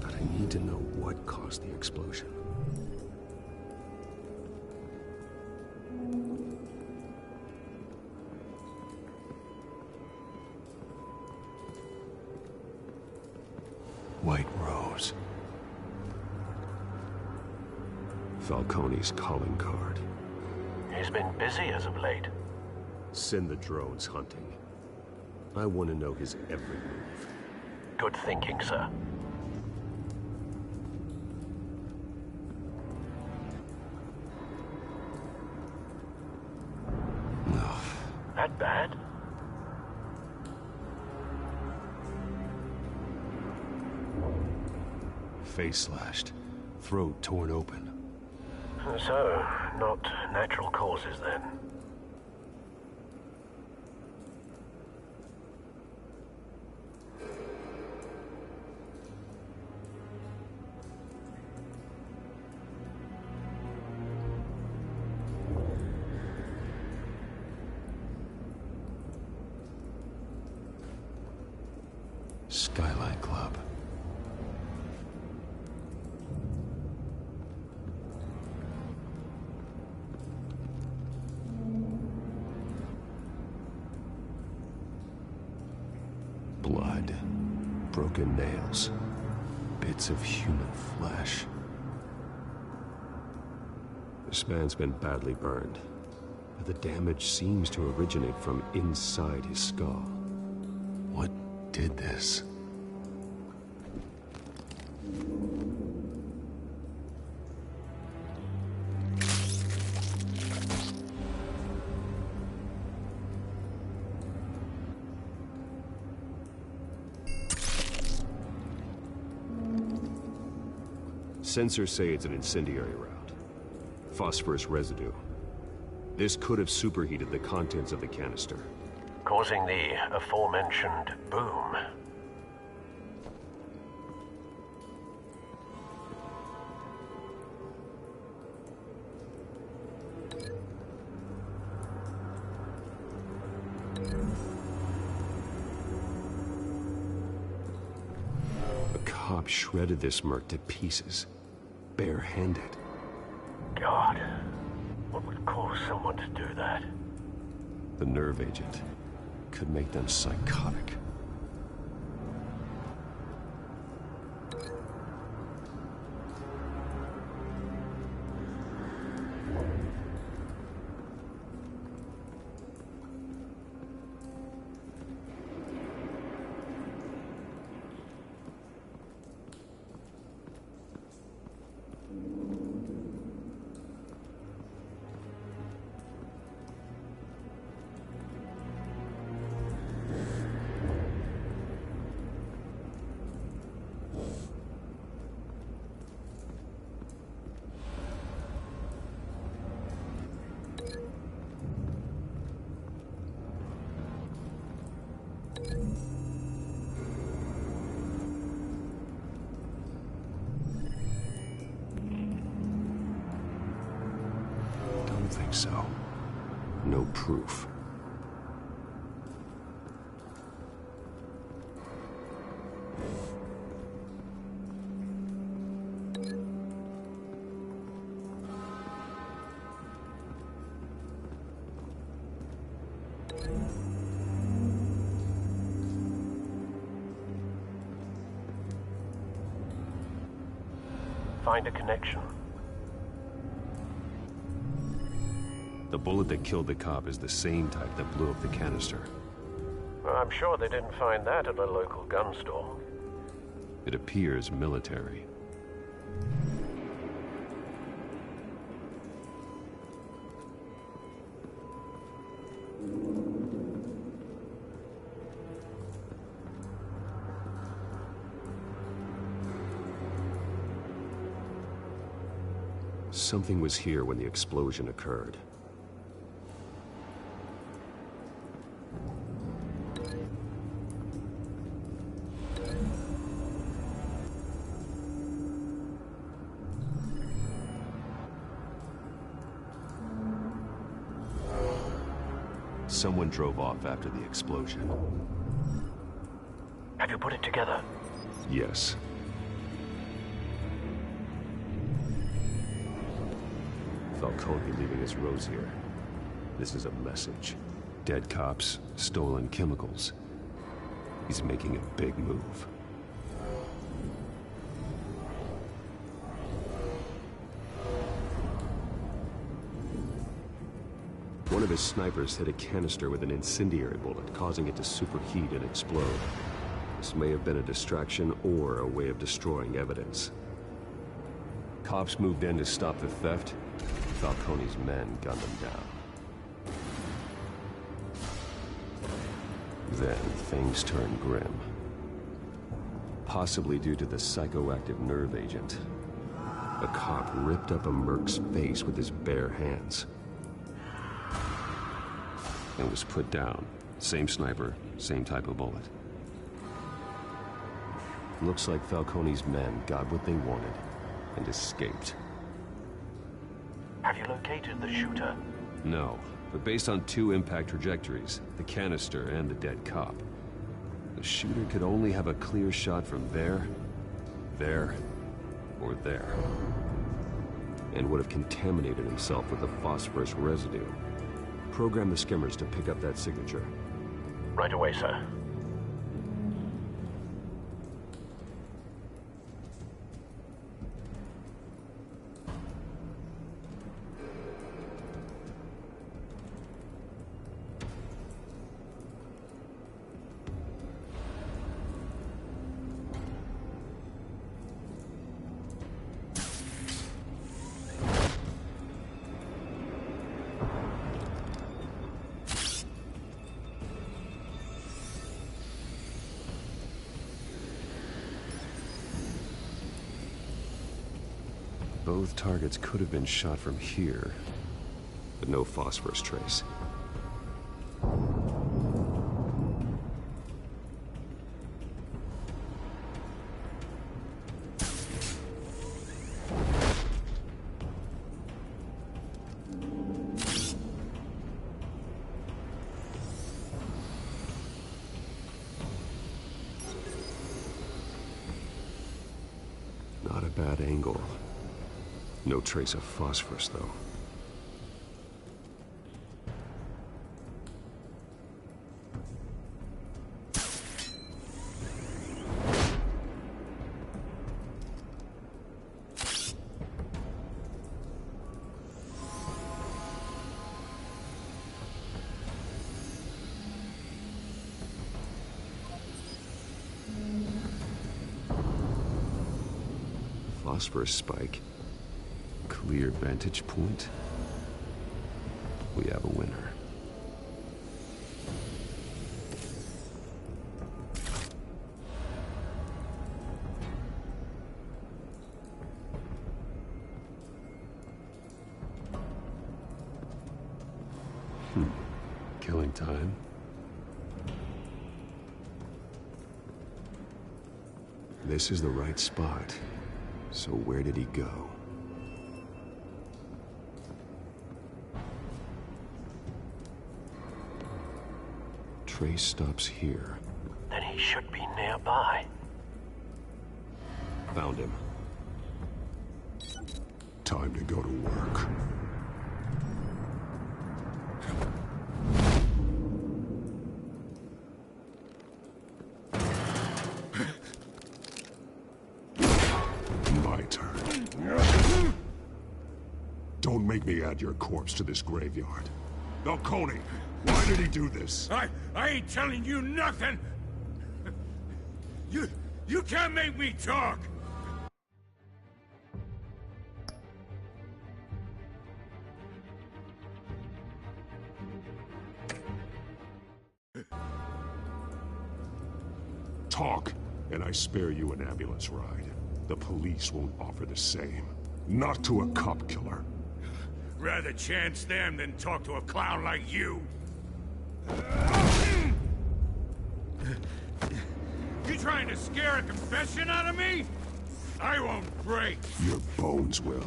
But I need to know what caused the explosion. White Rose. Falcone's calling card. He's been busy as of late. Send the drones hunting. I want to know his every move. Good thinking, sir. No. That bad? Face slashed. Throat torn open. So, not natural causes then. Skyline Club. Blood. Broken nails. Bits of human flesh. This man's been badly burned, but the damage seems to originate from inside his skull. What did this? Sensors say it's an incendiary round. Phosphorus residue. This could have superheated the contents of the canister, causing the aforementioned boom. A cop shredded this merc to pieces, barehanded. God, what would cause someone to do that? The nerve agent could make them psychotic. Don't think so. No proof. Find a connection. The bullet that killed the cop is the same type that blew up the canister. Well, I'm sure they didn't find that at a local gun store. It appears military. Something was here when the explosion occurred. Someone drove off after the explosion. Have you put it together? Yes. Falcone leaving his rose here. This is a message. Dead cops, stolen chemicals. He's making a big move. One of his snipers hit a canister with an incendiary bullet, causing it to superheat and explode. This may have been a distraction or a way of destroying evidence. Cops moved in to stop the theft. Falcone's men gunned them down. Then things turned grim. Possibly due to the psychoactive nerve agent. A cop ripped up a merc's face with his bare hands. And was put down. Same sniper, same type of bullet. Looks like Falcone's men got what they wanted and escaped. Have you located the shooter? No, but based on two impact trajectories, the canister and the dead cop, the shooter could only have a clear shot from there, or there, and would have contaminated himself with the phosphorus residue. Program the skimmers to pick up that signature. Right away, sir. Both targets could have been shot from here, but no phosphorus trace. Not a bad angle. No trace of phosphorus, though. Phosphorus spike. Clear vantage point. We have a winner. Killing time. This is the right spot. So where did he go? Trace stops here. Then he should be nearby. Found him. Time to go to work. My turn. Don't make me add your corpse to this graveyard. Falcone, why did he do this? I ain't telling you nothing! You can't make me talk! Talk, and I spare you an ambulance ride. The police won't offer the same. Not to a cop killer. Rather chance them than talk to a clown like you. You trying to scare a confession out of me? I won't break. Your bones will.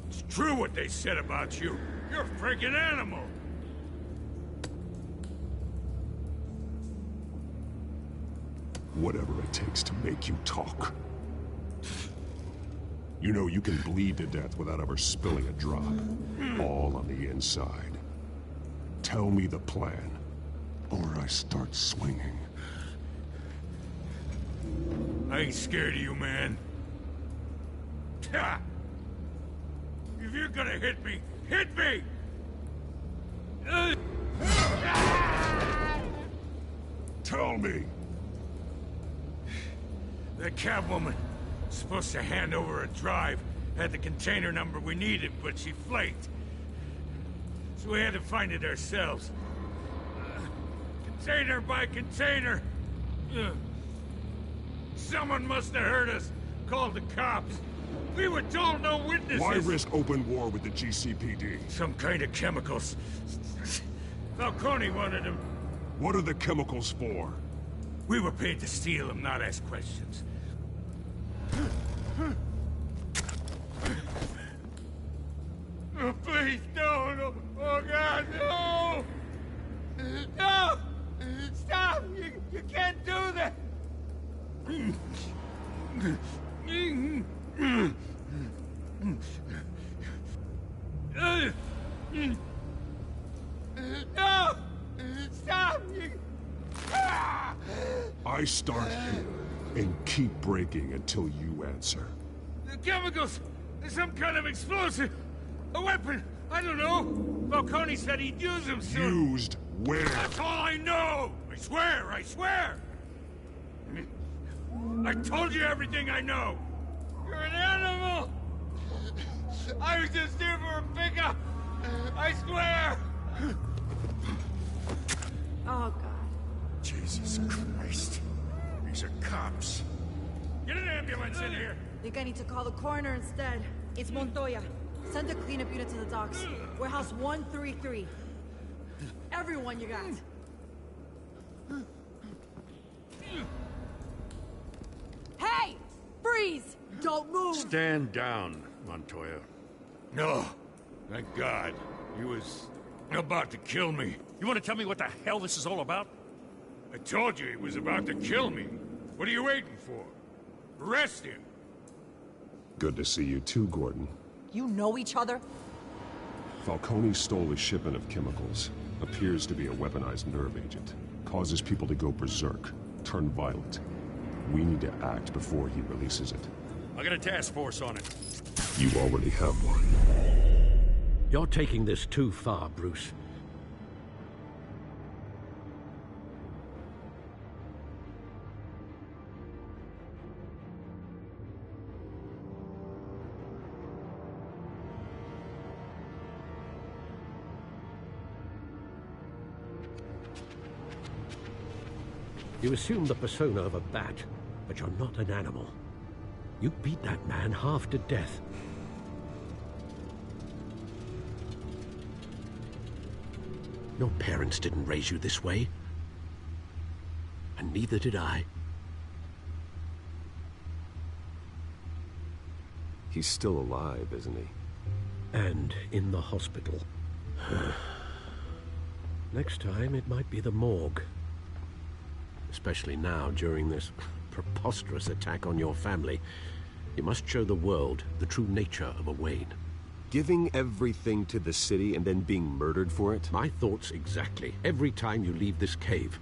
It's true what they said about you. You're a freaking animal. Whatever it takes to make you talk. You know you can bleed to death without ever spilling a drop. All on the inside. Tell me the plan, or I start swinging. I ain't scared of you, man. If you're gonna hit me, hit me! Tell me! That Catwoman supposed to hand over a drive, had the container number we needed, but she flaked. So we had to find it ourselves. Container by container. Someone must have heard us, called the cops. We were told no witnesses. Why risk open war with the GCPD? Some kind of chemicals. Falcone wanted them. What are the chemicals for? We were paid to steal them, not ask questions. Oh, please, no. Oh, God, no! No! Stop! You can't do that! No! Stop! I start here and keep breaking until you answer. The chemicals! There's some kind of explosive! A weapon! I don't know! Falcone said he'd use them soon! Used where? That's all I know! I swear! I told you everything I know! You're an animal! I was just here for a pickup! I swear! Oh, God. Jesus Christ. These are cops. Get an ambulance in here! Think I need to call the coroner instead. It's Montoya. Send a cleanup unit to the docks. Warehouse 133. Everyone you got. Hey! Freeze! Don't move! Stand down, Montoya. No. Thank God. He was about to kill me. You want to tell me what the hell this is all about? I told you he was about to kill me. What are you waiting for? Arrest him. Good to see you too, Gordon. You know each other? Falcone stole a shipment of chemicals. Appears to be a weaponized nerve agent. Causes people to go berserk, turn violent. We need to act before he releases it. I got a task force on it. You already have one. You're taking this too far, Bruce. You assume the persona of a bat, but you're not an animal. You beat that man half to death. Your parents didn't raise you this way. And neither did I. He's still alive, isn't he? And in the hospital. Next time, it might be the morgue. Especially now, during this preposterous attack on your family. You must show the world the true nature of a Wayne. Giving everything to the city and then being murdered for it? My thoughts exactly. Every time you leave this cave.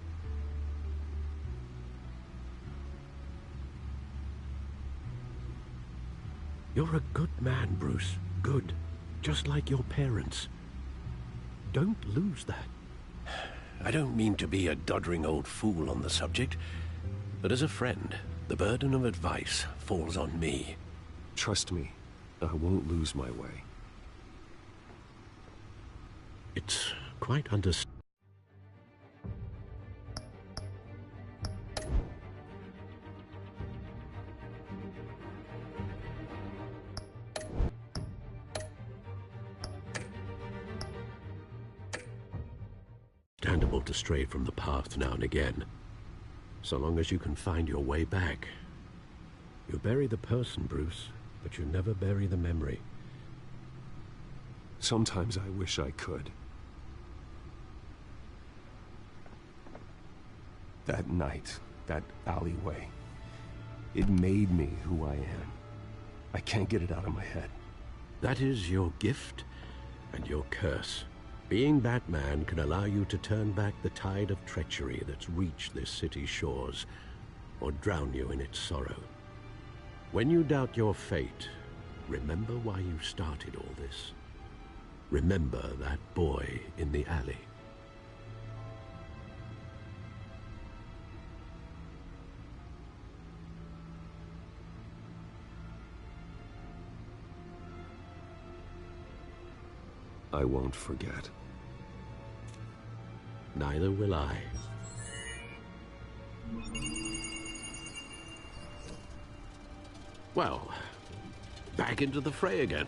You're a good man, Bruce. Good. Just like your parents. Don't lose that. I don't mean to be a doddering old fool on the subject, but as a friend, the burden of advice falls on me. Trust me, I won't lose my way. It's quite understandable. To stray from the path now and again, so long as you can find your way back. You bury the person, Bruce, but you never bury the memory. Sometimes I wish I could. That night, that alleyway, it made me who I am. I can't get it out of my head. That is your gift and your curse. Being Batman can allow you to turn back the tide of treachery that's reached this city's shores, or drown you in its sorrow. When you doubt your fate, remember why you started all this. Remember that boy in the alley. I won't forget. Neither will I. Well, back into the fray again.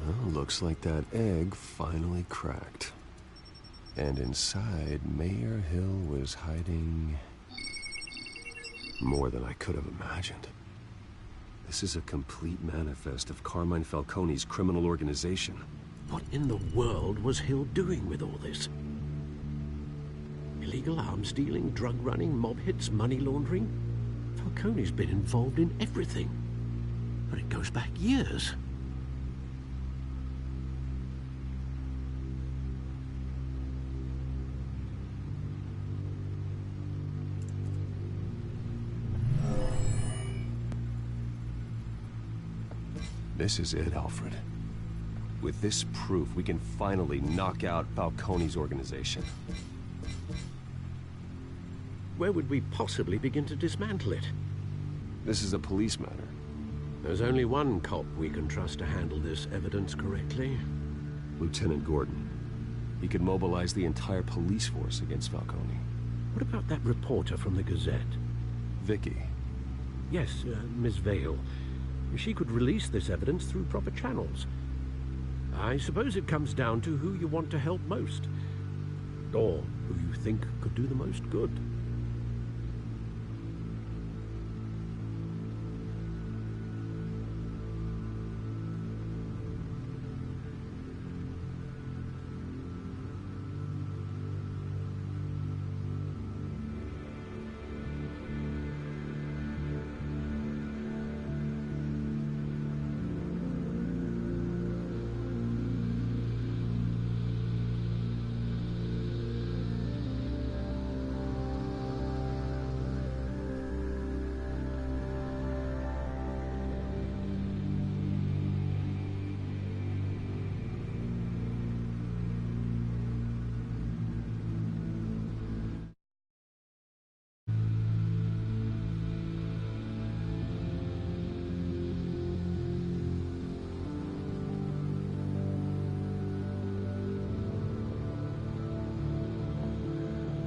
Well, looks like that egg finally cracked. And inside, Mayor Hill was hiding more than I could have imagined. This is a complete manifest of Carmine Falcone's criminal organization. What in the world was Hill doing with all this? Illegal arms dealing, drug running, mob hits, money laundering? Falcone's been involved in everything. But it goes back years. This is it, Alfred. With this proof, we can finally knock out Falcone's organization. Where would we possibly begin to dismantle it? This is a police matter. There's only one cop we can trust to handle this evidence correctly. Lieutenant Gordon. He could mobilize the entire police force against Falcone. What about that reporter from the Gazette? Vicky. Yes, Miss Vale. She could release this evidence through proper channels. I suppose it comes down to who you want to help most. Or who you think could do the most good.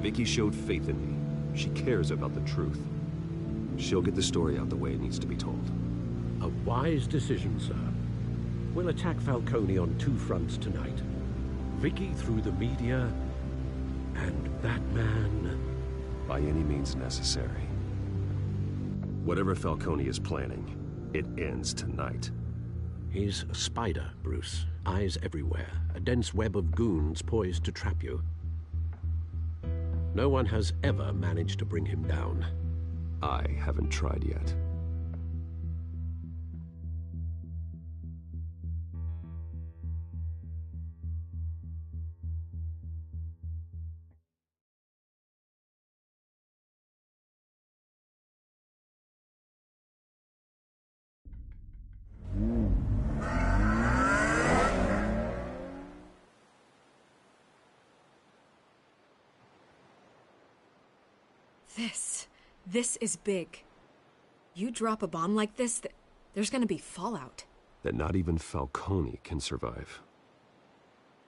Vicky showed faith in me. She cares about the truth. She'll get the story out the way it needs to be told. A wise decision, sir. We'll attack Falcone on 2 fronts tonight. Vicky through the media, and Batman... by any means necessary. Whatever Falcone is planning, it ends tonight. He's a spider, Bruce. Eyes everywhere. A dense web of goons poised to trap you. No one has ever managed to bring him down. I haven't tried yet. This is big. You drop a bomb like this, there's gonna be fallout. That not even Falcone can survive.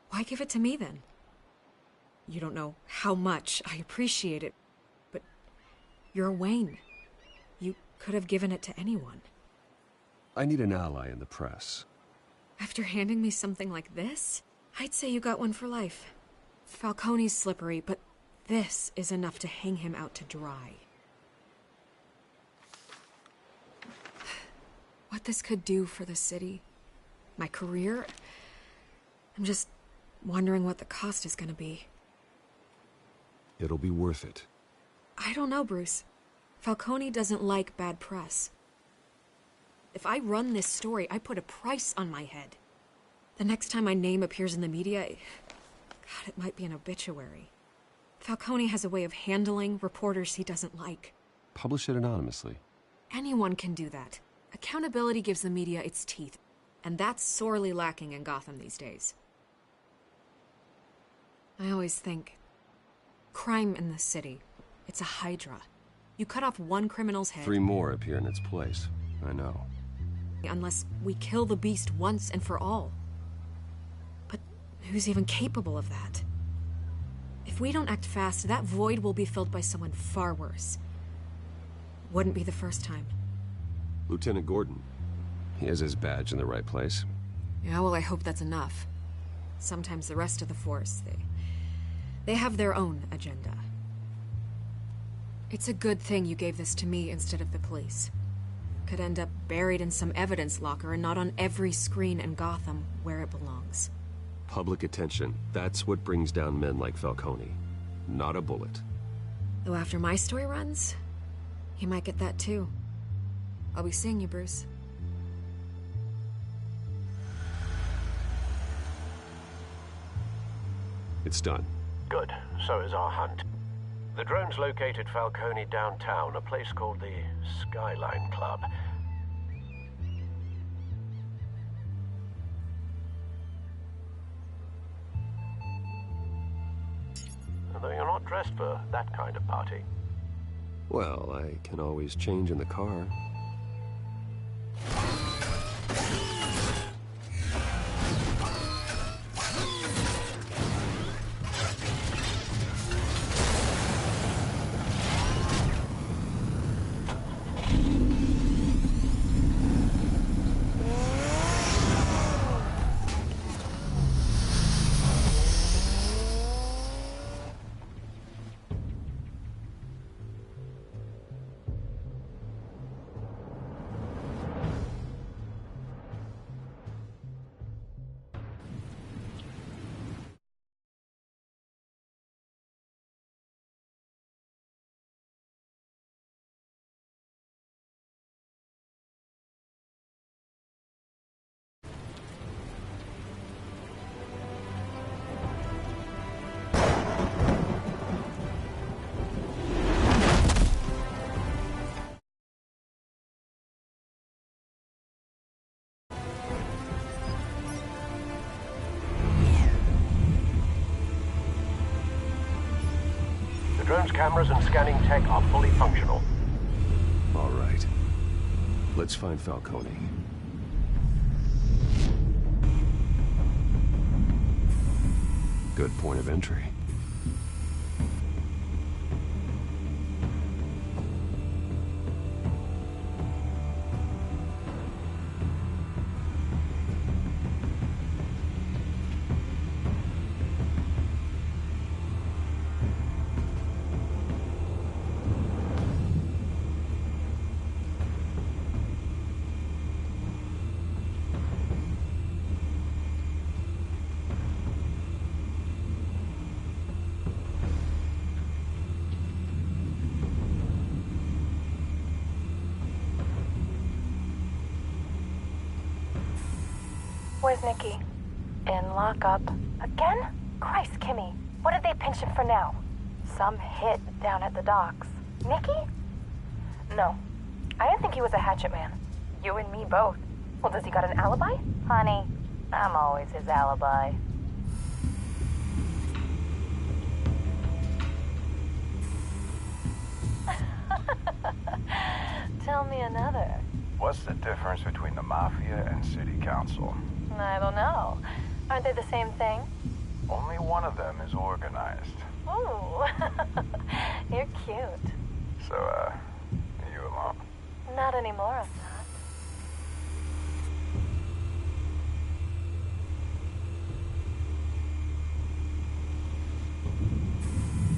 Why give it to me, then? You don't know how much I appreciate it, but you're Wayne. You could have given it to anyone. I need an ally in the press. After handing me something like this, I'd say you got one for life. Falcone's slippery, but this is enough to hang him out to dry. What this could do for the city, my career, I'm just wondering what the cost is gonna be. It'll be worth it. I don't know, Bruce. Falcone doesn't like bad press. If I run this story, I put a price on my head. The next time my name appears in the media, God, it might be an obituary. Falcone has a way of handling reporters he doesn't like. Publish it anonymously. Anyone can do that. Accountability gives the media its teeth, and that's sorely lacking in Gotham these days. I always think, crime in the city, it's a hydra. You cut off one criminal's head... 3 more appear in its place. I know. Unless we kill the beast once and for all. But who's even capable of that? If we don't act fast, that void will be filled by someone far worse. Wouldn't be the first time. Lieutenant Gordon. He has his badge in the right place. Yeah, well, I hope that's enough. Sometimes the rest of the force, they have their own agenda. It's a good thing you gave this to me instead of the police. Could end up buried in some evidence locker and not on every screen in Gotham where it belongs. Public attention. That's what brings down men like Falcone. Not a bullet. Though after my story runs, he might get that too. I'll be seeing you, Bruce. It's done. Good. So is our hunt. The drone's located Falcone downtown, a place called the Skyline Club. Although you're not dressed for that kind of party. Well, I can always change in the car. The drone's cameras and scanning tech are fully functional. All right. Let's find Falcone. Good point of entry. Where's Nikki? In lockup. Again? Christ, Kimmy. What did they pinch him for now? Some hit down at the docks. Nikki? No. I didn't think he was a hatchet man. You and me both. Well, does he got an alibi? Honey, I'm always his alibi. Tell me another. What's the difference between the Mafia and City Council? I don't know. Aren't they the same thing? Only one of them is organized. Ooh, you're cute. So, are you alone? Not anymore, I'm not.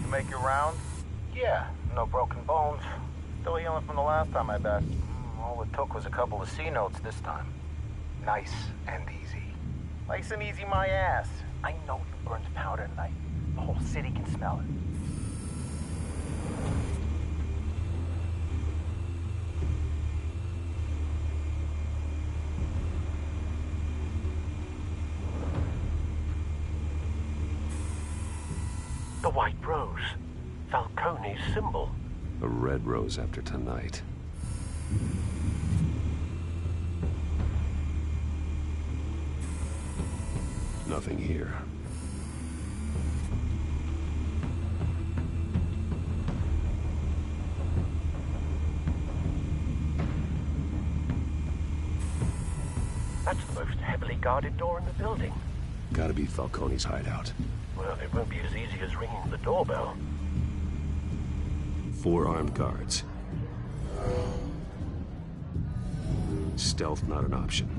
You make your round? Yeah, no broken bones. Still healing from the last time I bashed. All it took was a couple of C notes this time. Nice and easy. Nice and easy my ass. I know you burned powder tonight. The whole city can smell it. The white rose. Falcone's symbol. A red rose after tonight. Nothing here. That's the most heavily guarded door in the building. Gotta be Falcone's hideout. Well, it won't be as easy as ringing the doorbell. 4 armed guards. Stealth not an option.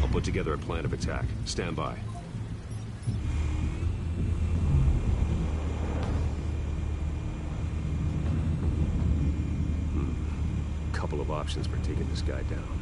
I'll put together a plan of attack. Stand by. Couple of options for taking this guy down.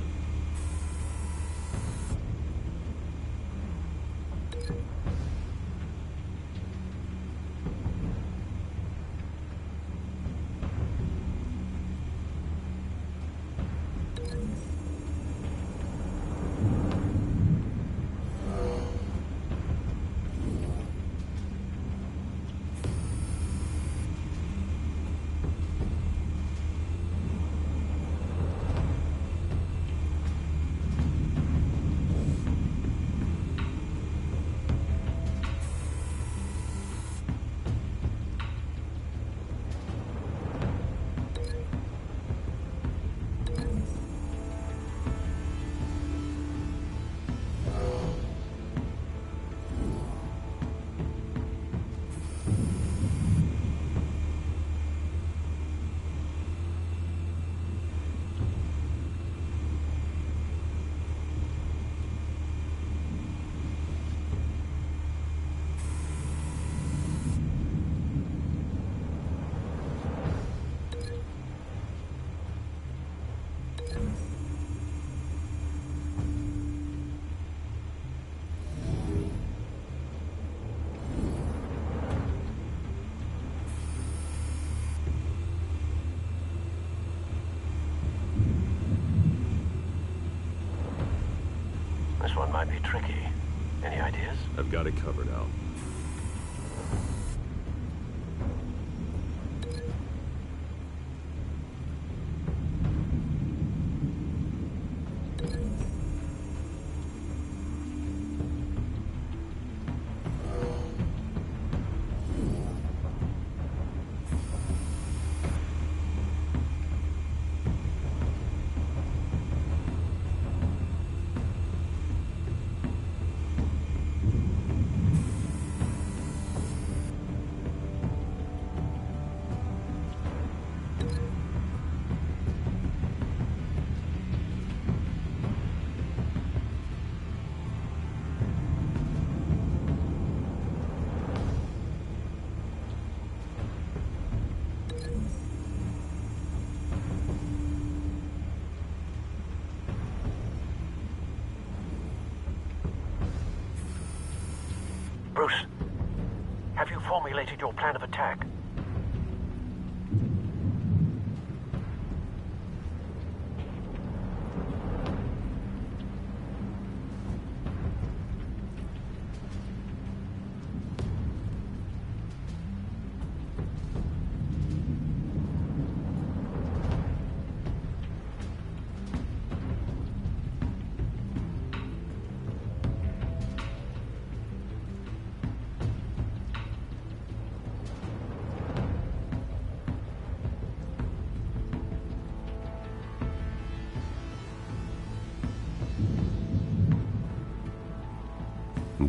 This one might be tricky. Any ideas? I've got it covered, Al. Bruce, have you formulated your plan of attack?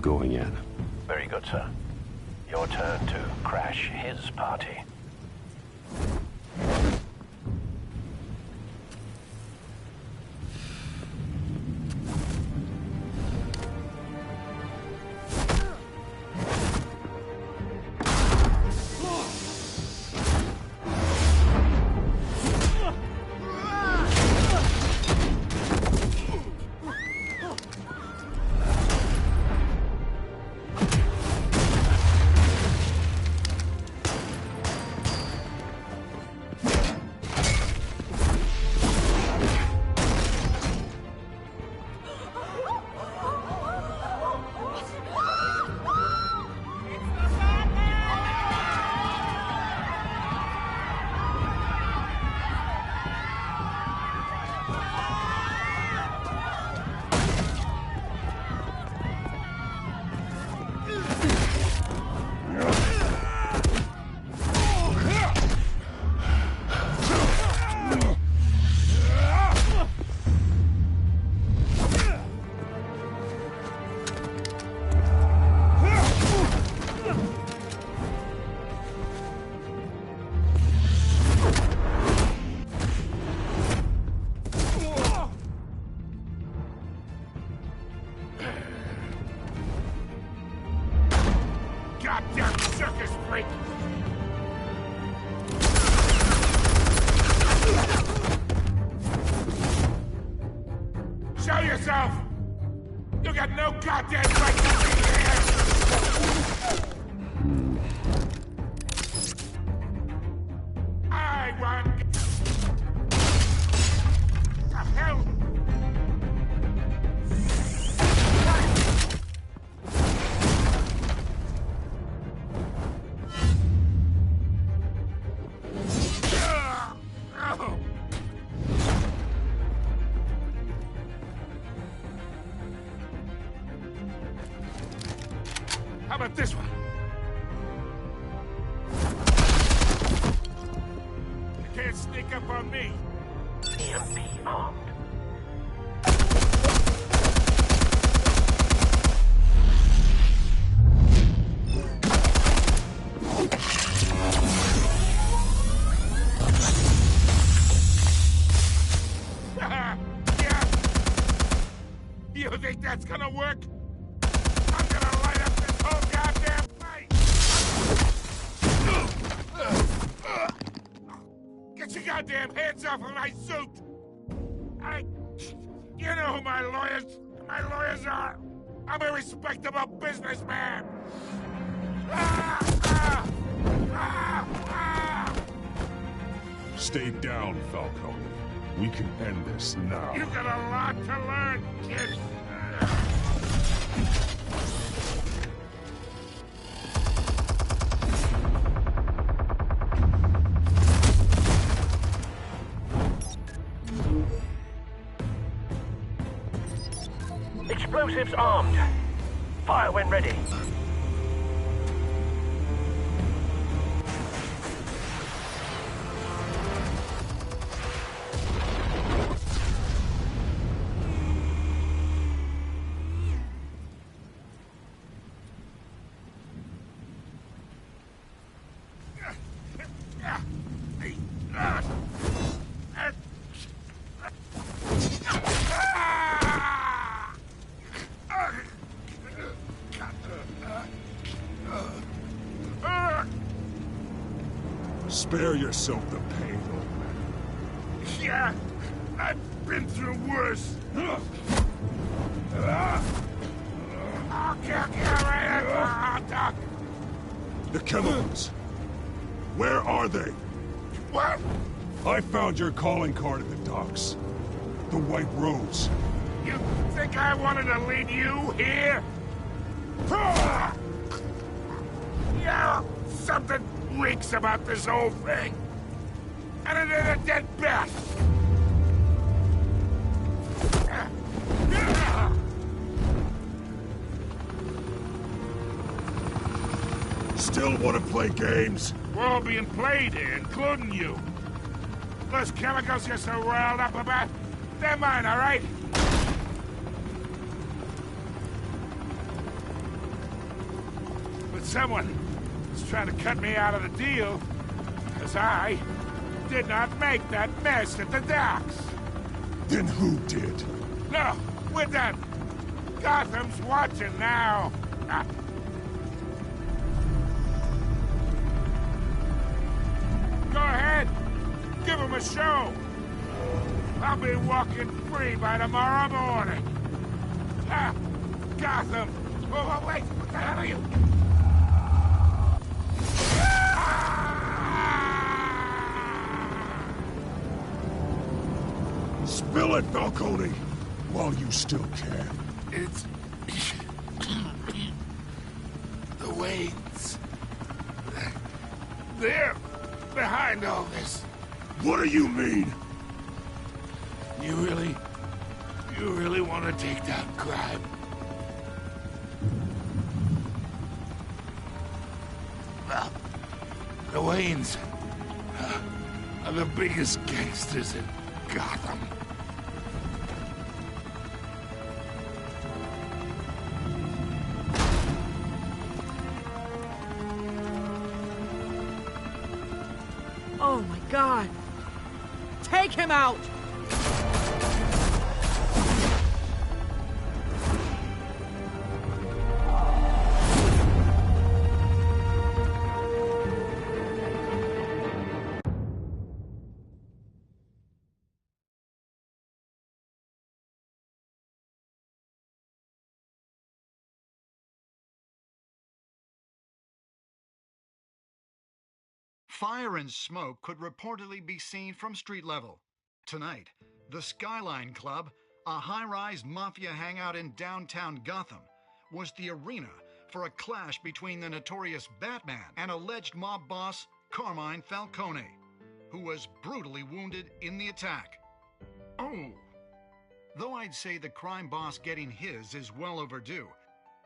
I'm going in. Very good, sir. Your turn to crash his party. Goddamn circus freak! Show yourself! You got no goddamn right to be here! I want... The hell? How about this one? You can't sneak up on me. EMP armed. Yeah. You think that's gonna work? I'm gonna light up this whole goddamn place! Get your goddamn hands off of my suit! You know who my lawyers are! I'm a respectable businessman! Stay down, Falcone. We can end this now. You got a lot to learn, kid! Explosives armed. Fire when ready. Spare yourself the pain, old man. Yeah, I've been through worse. The chemicals. Where are they? What? I found your calling card at the docks. The White Rose. You think I wanted to lead you here? Yeah, something reeks about this whole thing. And it ain't a dead bat. Still want to play games? We're all being played here, including you. Those chemicals you're so riled up about, they're mine, all right? But someone is trying to cut me out of the deal, because I did not make that mess at the docks. Then who did? No, we're done. Gotham's watching now. Go ahead. Give him a show. I'll be walking free by tomorrow morning. Gotham. Oh, wait. What the hell are you? Spill it, Falcone, while you still can. It's... the Waynes. They're behind all this. What do you mean? You really want to take down crime? Well, the Waynes are the biggest gangsters in Gotham. Oh my God! Take him out! Fire and smoke could reportedly be seen from street level. Tonight, the Skyline Club, a high-rise mafia hangout in downtown Gotham, was the arena for a clash between the notorious Batman and alleged mob boss Carmine Falcone, who was brutally wounded in the attack. Oh! Though I'd say the crime boss getting his is well overdue,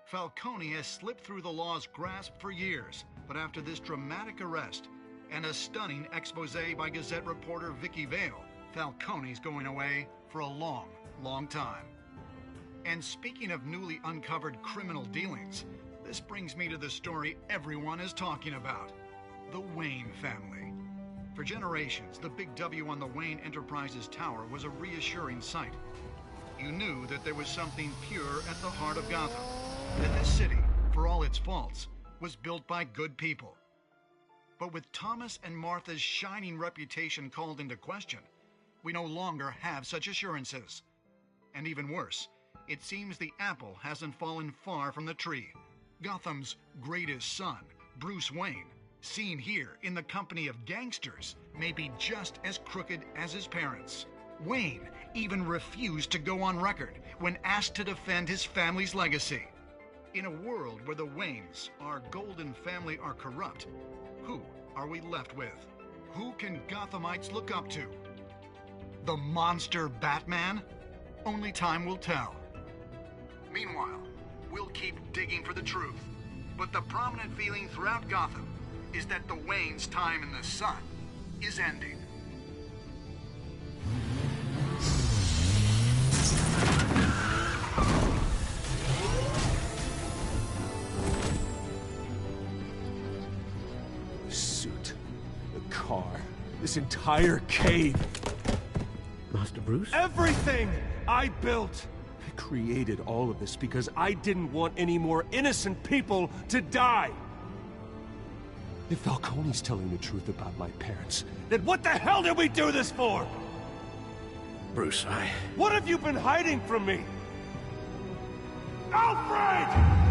Falcone has slipped through the law's grasp for years, but after this dramatic arrest, and a stunning expose by Gazette reporter Vicky Vale, Falcone's going away for a long, long time. And speaking of newly uncovered criminal dealings, this brings me to the story everyone is talking about: the Wayne family. For generations, the big W on the Wayne Enterprises Tower was a reassuring sight. You knew that there was something pure at the heart of Gotham, that this city, for all its faults, was built by good people. But with Thomas and Martha's shining reputation called into question, we no longer have such assurances. And even worse, it seems the apple hasn't fallen far from the tree. Gotham's greatest son, Bruce Wayne, seen here in the company of gangsters, may be just as crooked as his parents. Wayne even refused to go on record when asked to defend his family's legacy. In a world where the Waynes, our golden family, are corrupt, who are we left with? Who can Gothamites look up to? The monster Batman? Only time will tell. Meanwhile, we'll keep digging for the truth. But the prominent feeling throughout Gotham is that the Waynes' time in the sun is ending. Car, this entire cave. Master Bruce? Everything I built. I created all of this because I didn't want any more innocent people to die. If Falcone's telling the truth about my parents, then what the hell did we do this for? Bruce, What have you been hiding from me? Alfred!